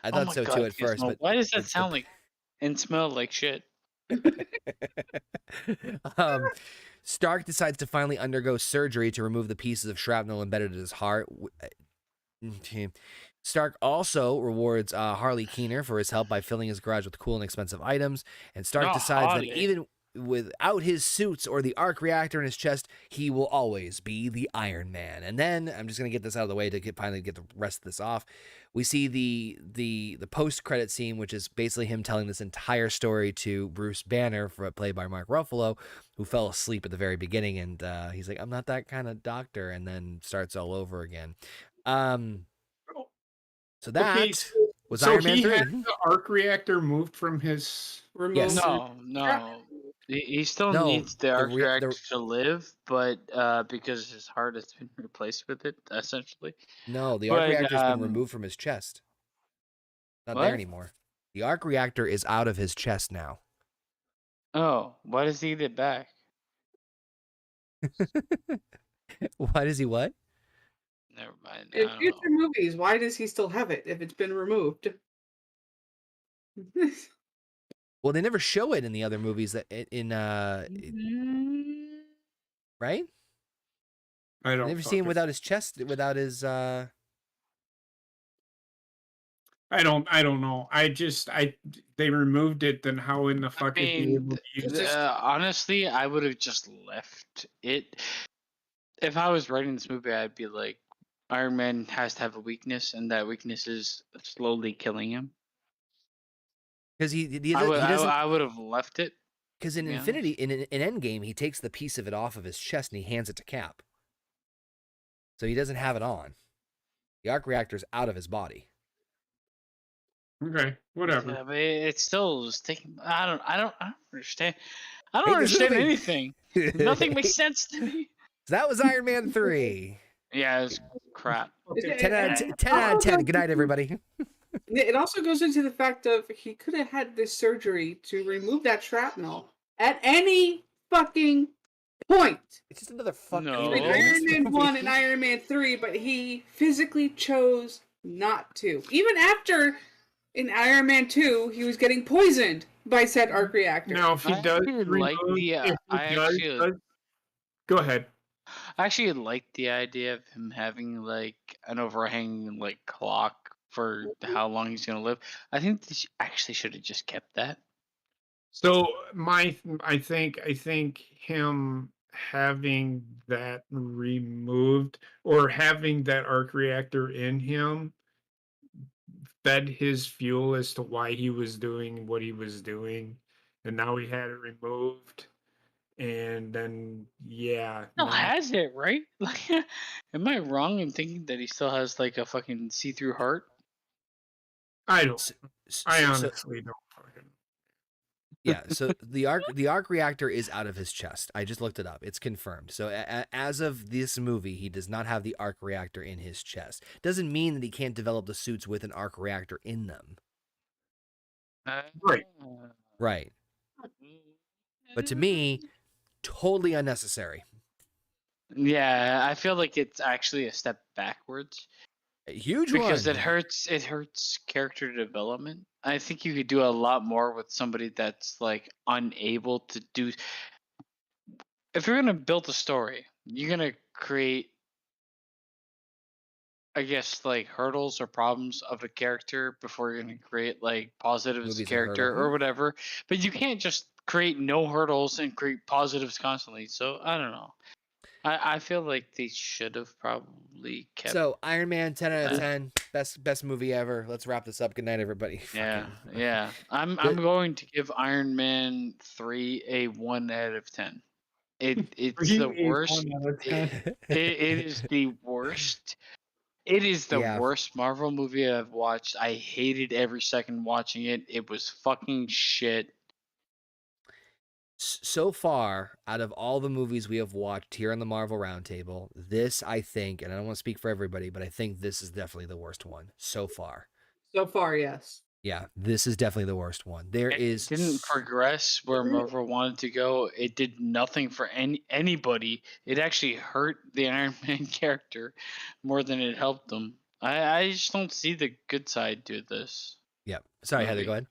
I Oh thought my so God, too at first, Gizmo, but why does that it's sound like and smell like shit? Stark decides to finally undergo surgery to remove the pieces of shrapnel embedded in his heart. Stark also rewards Harley Keener for his help by filling his garage with cool and expensive items. And Stark decides that even without his suits or the arc reactor in his chest, he will always be the Iron Man. And then I'm just gonna get this out of the way to finally get the rest of this off. We see the post-credit scene, which is basically him telling this entire story to Bruce Banner, played by Mark Ruffalo, who fell asleep at the very beginning, and he's like, "I'm not that kind of doctor," and then starts all over again. So that was Iron Man 3. Had the arc reactor moved from his remote. Yes. No. He still No, needs the arc rea- reactor to live, but because his heart has been replaced with it, essentially. No, the arc But, reactor's been removed from his chest. Not there anymore. The arc reactor is out of his chest now. Oh, why does he get it back? Why does he what? Never mind. In future movies, why does he still have it if it's been removed? Well, they never show it in the other movies right? I don't. Never seen him without his chest, without his. I don't know. They removed it. Then how in the fuck is he able to use it? Honestly, I would have just left it. If I was writing this movie, I'd be like, Iron Man has to have a weakness, and that weakness is slowly killing him. Because he doesn't. I would have left it. Because in Infinity, in Endgame, he takes the piece of it off of his chest and he hands it to Cap. So he doesn't have it on. The arc reactor's out of his body. Okay, whatever. Yeah, but it's still just taking. I don't understand. I don't understand anything. Nothing makes sense to me. So that was Iron Man 3. Yeah, it's crap. 10 out of 10. Good night, everybody. It also goes into the fact of he could have had this surgery to remove that shrapnel at any fucking point. It's just another fucking Like Iron Man 1 and Iron Man 3, but he physically chose not to. Even after in Iron Man 2, he was getting poisoned by said arc reactor. Now, if he does, go ahead. I actually like the idea of him having like an overhanging like clock for how long he's gonna live. I think they actually should have just kept that. So I think him having that removed or having that arc reactor in him fed his fuel as to why he was doing what he was doing, and now he had it removed. And then, Still has it, right? Like, am I wrong in thinking that he still has like a fucking see-through heart? I honestly don't fucking. Yeah, so the arc reactor is out of his chest. I just looked it up. It's confirmed. So as of this movie, he does not have the arc reactor in his chest. Doesn't mean that he can't develop the suits with an arc reactor in them. Right. Right. But to me, totally unnecessary. Yeah, I feel like it's actually a step backwards. A huge because one. it hurts character development. I think you could do a lot more with somebody that's like unable to do. If you're gonna build a story, you're gonna create, I guess, like hurdles or problems of a character before you're gonna create like positives Movie's a character hurdle. or whatever. But you can't just create no hurdles and create positives constantly. So I don't know. I feel like they should have probably kept. So Iron Man, 10 out of 10, best movie ever. Let's wrap this up. Good night, everybody. Yeah, yeah. I'm going to give Iron Man 3 a 1 out of 10. It's the worst. It is the worst. It is the Yeah. worst Marvel movie I've watched. I hated every second watching it. It was fucking shit. So far, out of all the movies we have watched here on the Marvel Roundtable, this, I think, and I don't want to speak for everybody, but I think this is definitely the worst one so far. So far, yes. Yeah, this is definitely the worst one. It didn't progress where Marvel wanted to go. It did nothing for anybody. It actually hurt the Iron Man character more than it helped them. I just don't see the good side to this. Yep. Sorry, Heather, go ahead.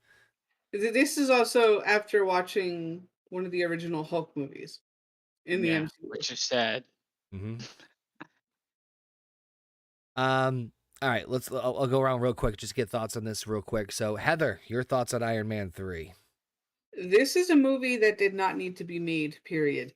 This is also after watching one of the original Hulk movies in the MCU. Which is sad. Mm-hmm. All right, I'll go around real quick, just get thoughts on this real quick. So, Heather, your thoughts on Iron Man 3? This is a movie that did not need to be made, period.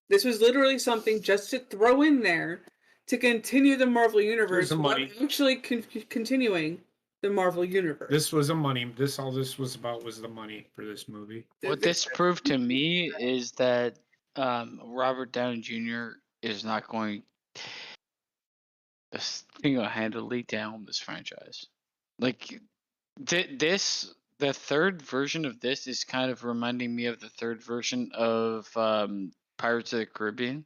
This was literally something just to throw in there to continue the Marvel Universe without actually continuing the Marvel Universe. This was all this was about was the money for this movie. What this proved to me is that Robert Downey Jr. is not going to single-handedly down this franchise. Like the third version of this is kind of reminding me of the third version of Pirates of the Caribbean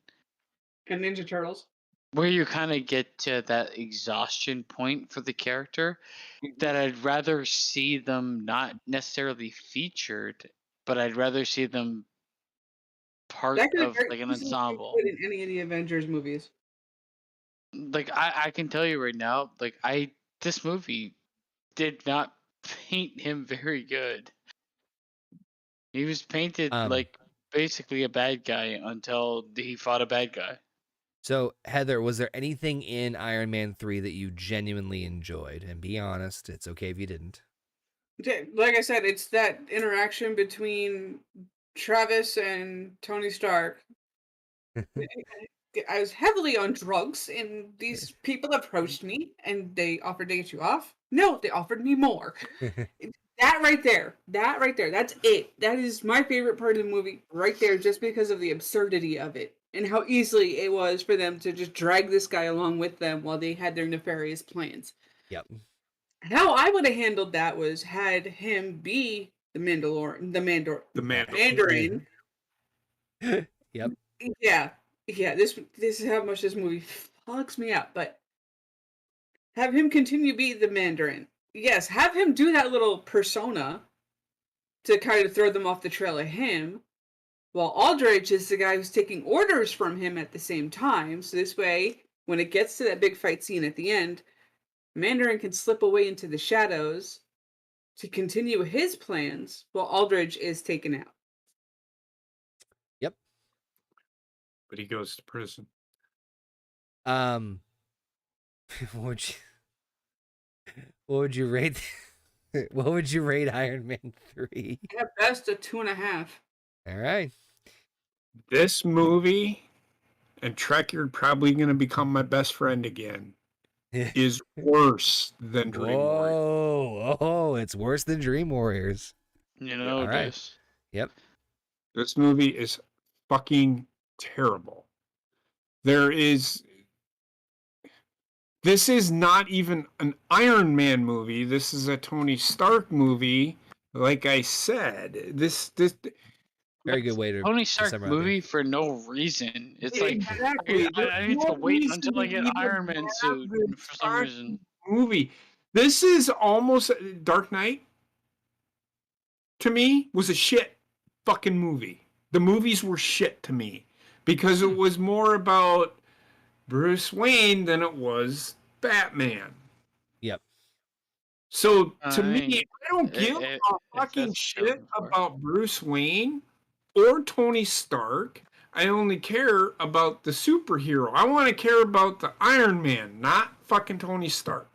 and Ninja Turtles, where you kind of get to that exhaustion point for the character that I'd rather see them not necessarily featured, but I'd rather see them part of like an ensemble. In any of the Avengers movies. Like I can tell you right now, like this movie did not paint him very good. He was painted like basically a bad guy until he fought a bad guy. So, Heather, was there anything in Iron Man 3 that you genuinely enjoyed? And be honest, it's okay if you didn't. Like I said, it's that interaction between Travis and Tony Stark. I was heavily on drugs, and these people approached me, and they offered to get you off. No, they offered me more. That right there, that's it. That is my favorite part of the movie right there, just because of the absurdity of it and how easily it was for them to just drag this guy along with them while they had their nefarious plans. Yep. How I would have handled that was had him be the Mandarin. Yep. Yeah. This is how much this movie fucks me up. But have him continue to be the Mandarin. Yes, have him do that little persona to kind of throw them off the trail of him, while Aldrich is the guy who's taking orders from him at the same time. So this way, when it gets to that big fight scene at the end, Mandarin can slip away into the shadows to continue his plans while Aldrich is taken out. Yep. But he goes to prison. What would you rate? What would you rate Iron Man 3? At best, a 2.5. All right. This movie, and Trekker probably going to become my best friend again, is worse than Dream Warriors. Oh, it's worse than Dream Warriors. You know all right. this. Yep. This movie is fucking terrible. This is not even an Iron Man movie. This is a Tony Stark movie like I said, this Very good way to Tony sum Stark it up movie here. for no reason. It's like exactly. There's I need to no wait reason until to I get even Iron Man have suit this for some fucking reason. movie. This is almost Dark Knight. To me, was a shit fucking movie. The movies were shit to me because it was more about Bruce Wayne than it was Batman. Yep. So to I me, mean, I don't give a if fucking that's what you're shit looking for. about Bruce Wayne or Tony Stark. I only care about the superhero. I want to care about the Iron Man, not fucking Tony Stark.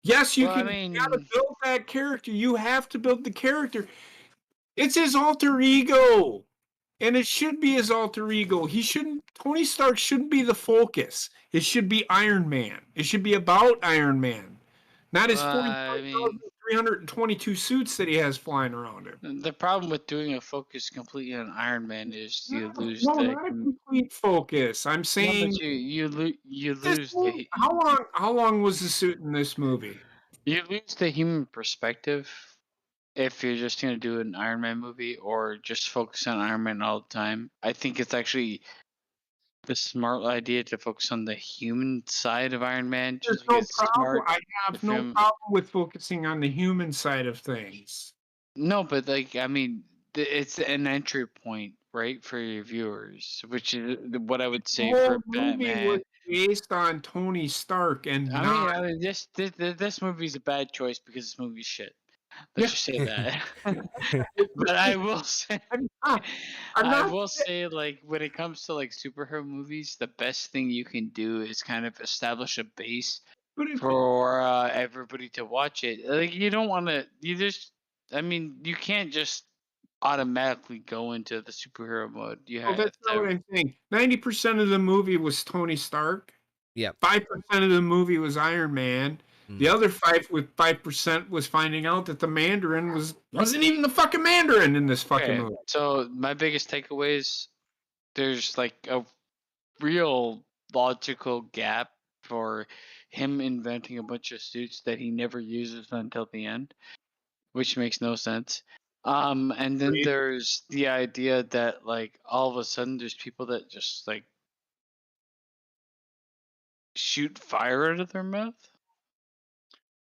Yes, you Well, I can. You gotta mean, build that character. You have to build the character. It's his alter ego. And it should be his alter ego. Tony Stark shouldn't be the focus. It should be Iron Man. It should be about Iron Man. Not his I mean, 45,322 suits that he has flying around him. the problem with doing a focus completely on Iron Man is you lose No, the not a complete focus. I'm no, saying but you this lose movie, the how long was the suit in this movie? you lose the human perspective if you're just gonna do an Iron Man movie or just focus on Iron Man all the time. I think it's actually the smart idea to focus on the human side of Iron Man, There's just like no it's problem. smart I to have no film. problem with focusing on the human side of things. No, but like I mean, it's an entry point, right, for your viewers, which is what I would The say for whole movie was Batman. based on Tony Stark and not. I mean, this movie's a bad choice because this movie's shit. Let's just say that. But I will say, I'm not. I'm I not. will say, like when it comes to like superhero movies, the best thing you can do is kind of establish a base But if for everybody to watch it. Like you don't want to, you just, I mean, you can't just automatically go into the superhero mode. You well, have that's not to. what I'm saying. 90% of the movie was Tony Stark. Yep. 5% of the movie was Iron Man. The other 5% was finding out that the Mandarin wasn't even the fucking Mandarin in this fucking Okay, movie. so my biggest takeaways, there's like a real logical gap for him inventing a bunch of suits that he never uses until the end, which makes no sense. And then Agreed. there's the idea that like all of a sudden there's people that just like shoot fire out of their mouth.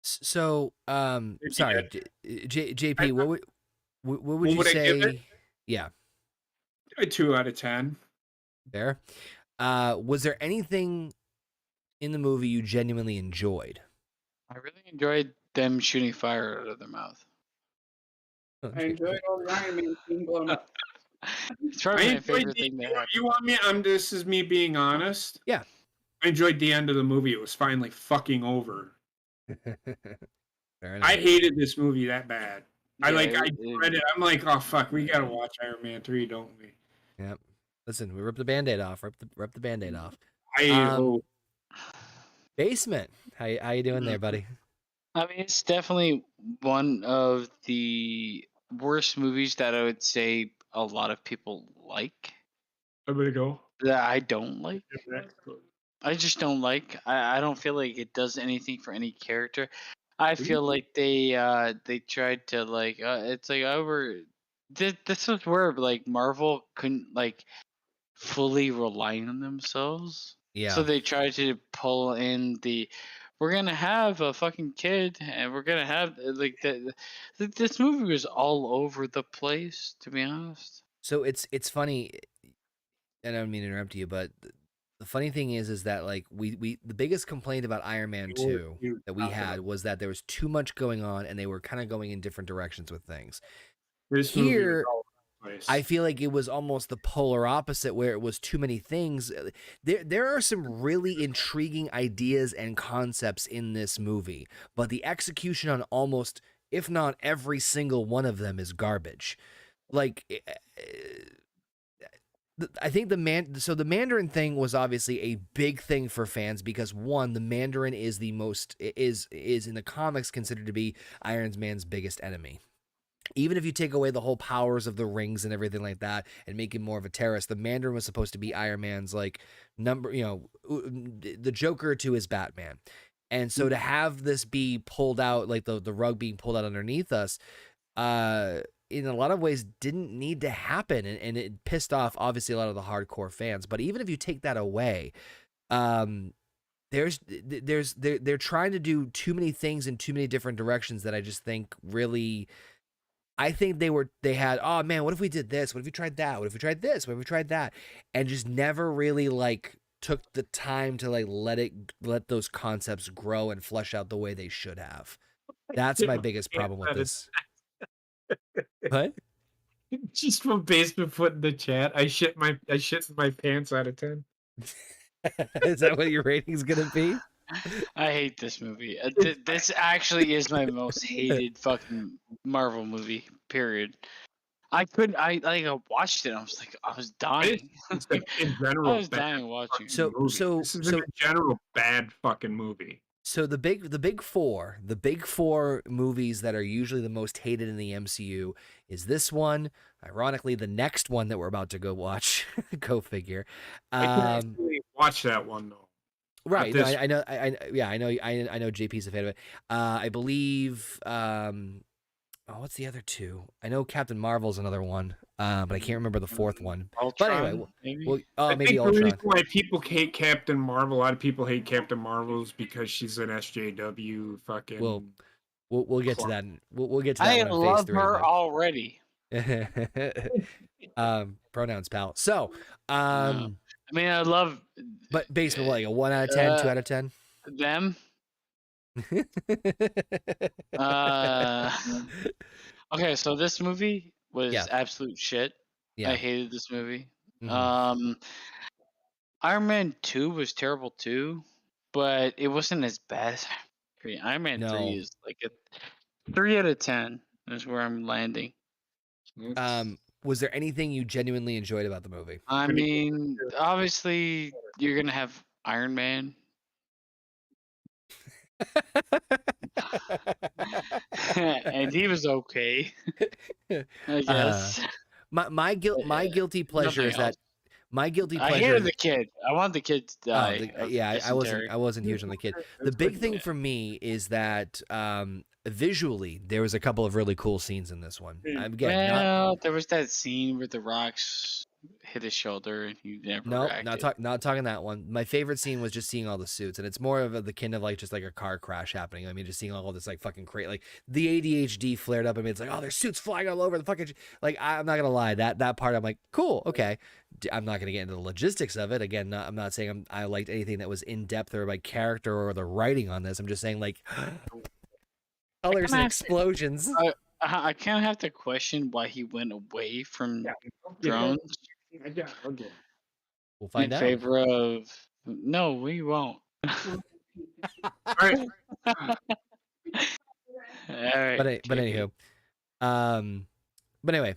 So, sorry, JP, what would What you would I give it? say? Yeah, A 2 out of 10. there. Was there anything in the movie you genuinely enjoyed? I really enjoyed them shooting fire out of their mouth. I enjoyed all the Iron Man being blown up. It's probably I my enjoyed favorite thing that you happened. want me? This is me being honest. Yeah. I enjoyed the end of the movie. It was finally fucking over. Fair enough. I hated this movie that bad. Yeah, I read it. I'm like, oh fuck, we gotta watch Iron Man 3, don't we? Yep. Listen, we ripped the Band-Aid off. Rip the Band-Aid off. I hope. Basement. How you doing there, buddy? I mean, it's definitely one of the worst movies that I would say a lot of people like. I'm gonna go. That I don't like. I just don't like. I don't feel like it does anything for any character. I feel like they tried to like it's like over. This was where like Marvel couldn't like fully rely on themselves. Yeah. So they tried to pull in the we're gonna have a fucking kid and we're gonna have like this movie was all over the place, to be honest. So it's funny, and I don't mean to interrupt you, but the funny thing is that like we the biggest complaint about Iron Man 2 that we had was that there was too much going on and they were kind of going in different directions with things. Here, I feel like it was almost the polar opposite, where it was too many things. There are some really intriguing ideas and concepts in this movie, but the execution on almost, if not every single one of them, is garbage. Like, I think the Mandarin thing was obviously a big thing for fans because one, the Mandarin is is in the comics considered to be Iron Man's biggest enemy. Even if you take away the whole powers of the rings and everything like that and make him more of a terrorist, the Mandarin was supposed to be Iron Man's like the Joker to his Batman. And so to have this be pulled out, like the rug being pulled out underneath us, in a lot of ways didn't need to happen, and it pissed off obviously a lot of the hardcore fans. But even if you take that away, they're trying to do too many things in too many different directions that I just think really. I think they had, oh man, what if we did this? What if we tried that? What if we tried this? What if we tried that? And just never really like took the time to like let those concepts grow and flesh out the way they should have. That's my biggest problem with this. What? Just from Basement Foot in the chat, I shit my pants out of 10. Is that what your rating's gonna be? I hate this movie. This actually is my most hated fucking Marvel movie. Period. I watched it. I was dying. In general, I was dying watching. So this is a general bad fucking movie. So the big four movies that are usually the most hated in the MCU is this one. Ironically, the next one that we're about to go watch, go figure. I can actually watch that one though. Right. No, I know. I know. JP's a fan of it. I believe. What's the other two? I know Captain Marvel's another one, but I can't remember the fourth one. Ultron, but anyway, maybe. Maybe the Ultron. reason why people hate Captain Marvel, a lot of people hate Captain Marvel is because she's an SJW fucking. We'll get to that. We'll get to that. I one in love phase 3, her already. Pronouns, pal. So, I mean, I love. But basement, like a 1 out of 10, 2 out of 10. Them. Okay, so this movie was absolute shit. Yeah. I hated this movie. Mm-hmm. Iron Man 2 was terrible too, but it wasn't as bad as Iron Man 3 is like a 3 out of 10 is where I'm landing. Was there anything you genuinely enjoyed about the movie? I mean, obviously you're gonna have Iron Man. And he was okay, I guess. My guilty pleasure is that my guilty pleasure. I hated the kid. I want the kid to die. I wasn't huge on the kid. The big thing for me is that visually there was a couple of really cool scenes in this one. Again, there was that scene where the rocks hit his shoulder and he never reacted. not talking that one. My favorite scene was just seeing all the suits, and it's more of the kind of like just like a car crash happening. I mean, just seeing all this like fucking crazy, like the ADHD flared up. I mean, it's like, oh, there's suits flying all over the fucking. Like, I'm not gonna lie, that part I'm like, cool, okay. I'm not gonna get into the logistics of it. Again, I'm not saying I liked anything that was in depth or by character or the writing on this. I'm just saying like colors and explosions. I kind of have to question why he went away from drones. We'll find out. In favor of no, we won't. All right. All right. But anywho, but anyway,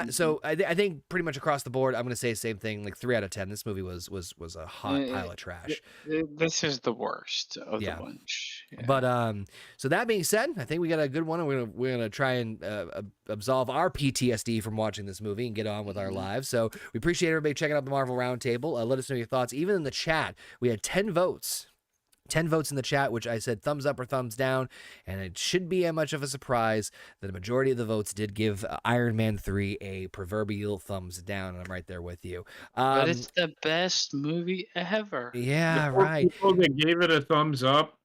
so I think pretty much across the board, I'm gonna say the same thing. Like 3 out of 10. This movie was a hot pile of trash. This is the worst of the bunch. Yeah. But so that being said, I think we got a good one, and we're gonna try and absolve our PTSD from watching this movie and get on with our lives. So we appreciate everybody checking out the Marvel Roundtable. Let us know your thoughts. Even in the chat, we had 10 votes. 10 votes in the chat, which I said thumbs up or thumbs down, and it shouldn't be much of a surprise that a majority of the votes did give Iron Man 3 a proverbial thumbs down, and I'm right there with you. But it's the best movie ever. Yeah, right. People that gave it a thumbs up,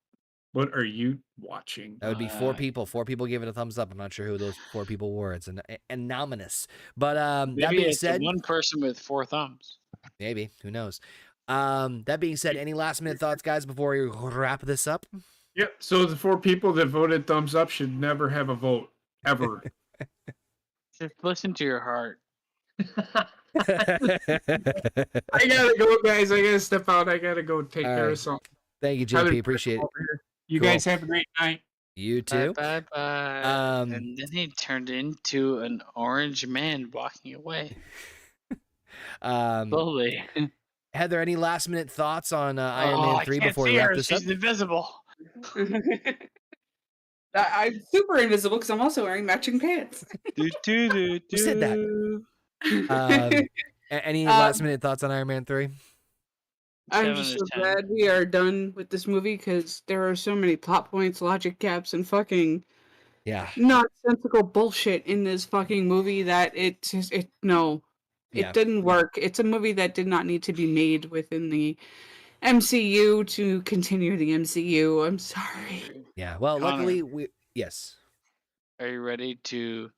what are you watching? That would be 4 people. 4 people gave it a thumbs up. I'm not sure who those 4 people were. It's anonymous. But that being said, one person with 4 thumbs. Maybe. Who knows? That being said, any last minute thoughts, guys, before we wrap this up? Yep. So the 4 people that voted thumbs up should never have a vote ever. Just listen to your heart. I gotta go, guys. I gotta step out. I gotta go take care of something. Thank you, JP. Appreciate it. You guys have a great night. You too. Bye. And then he turned into an orange man walking away. Slowly. Heather, any last minute thoughts on Iron Man 3 before we wrap this up? She's invisible. I'm super invisible because I'm also wearing matching pants. Who said that? Any last minute thoughts on Iron Man 3? I'm just so glad we are done with this movie because there are so many plot points, logic gaps, and fucking Yeah. nonsensical bullshit in this fucking movie that it didn't work. It's a movie that did not need to be made within the MCU to continue the MCU. I'm sorry. Yeah. Well, Connor, luckily yes. are you ready to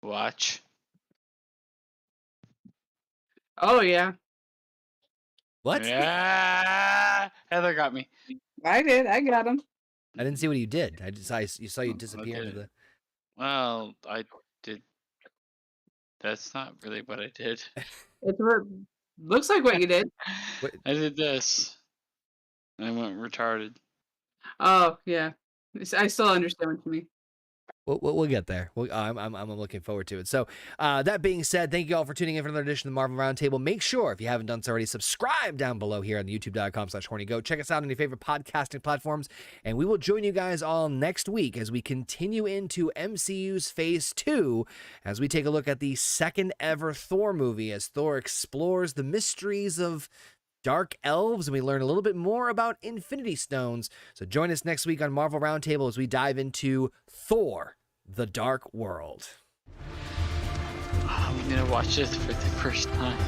watch? Oh yeah, What? Yeah, Heather got me. I did. I got him. I didn't see what you did. I saw you disappear Okay. into the. Well, I did. That's not really what I did. It looks like what you did. What? I did this. I went retarded. Oh yeah, I still understand what you mean. We'll get there. I'm looking forward to it. So that being said, thank you all for tuning in for another edition of the Marvel Roundtable. Make sure, if you haven't done so already, subscribe down below here on the youtube.com/hornygoat. Check us out on your favorite podcasting platforms, and we will join you guys all next week as we continue into MCU's Phase 2 as we take a look at the second ever Thor movie as Thor explores the mysteries of dark elves, and we learn a little bit more about Infinity Stones. So join us next week on Marvel Roundtable as we dive into Thor: The Dark World. I'm gonna watch this for the first time.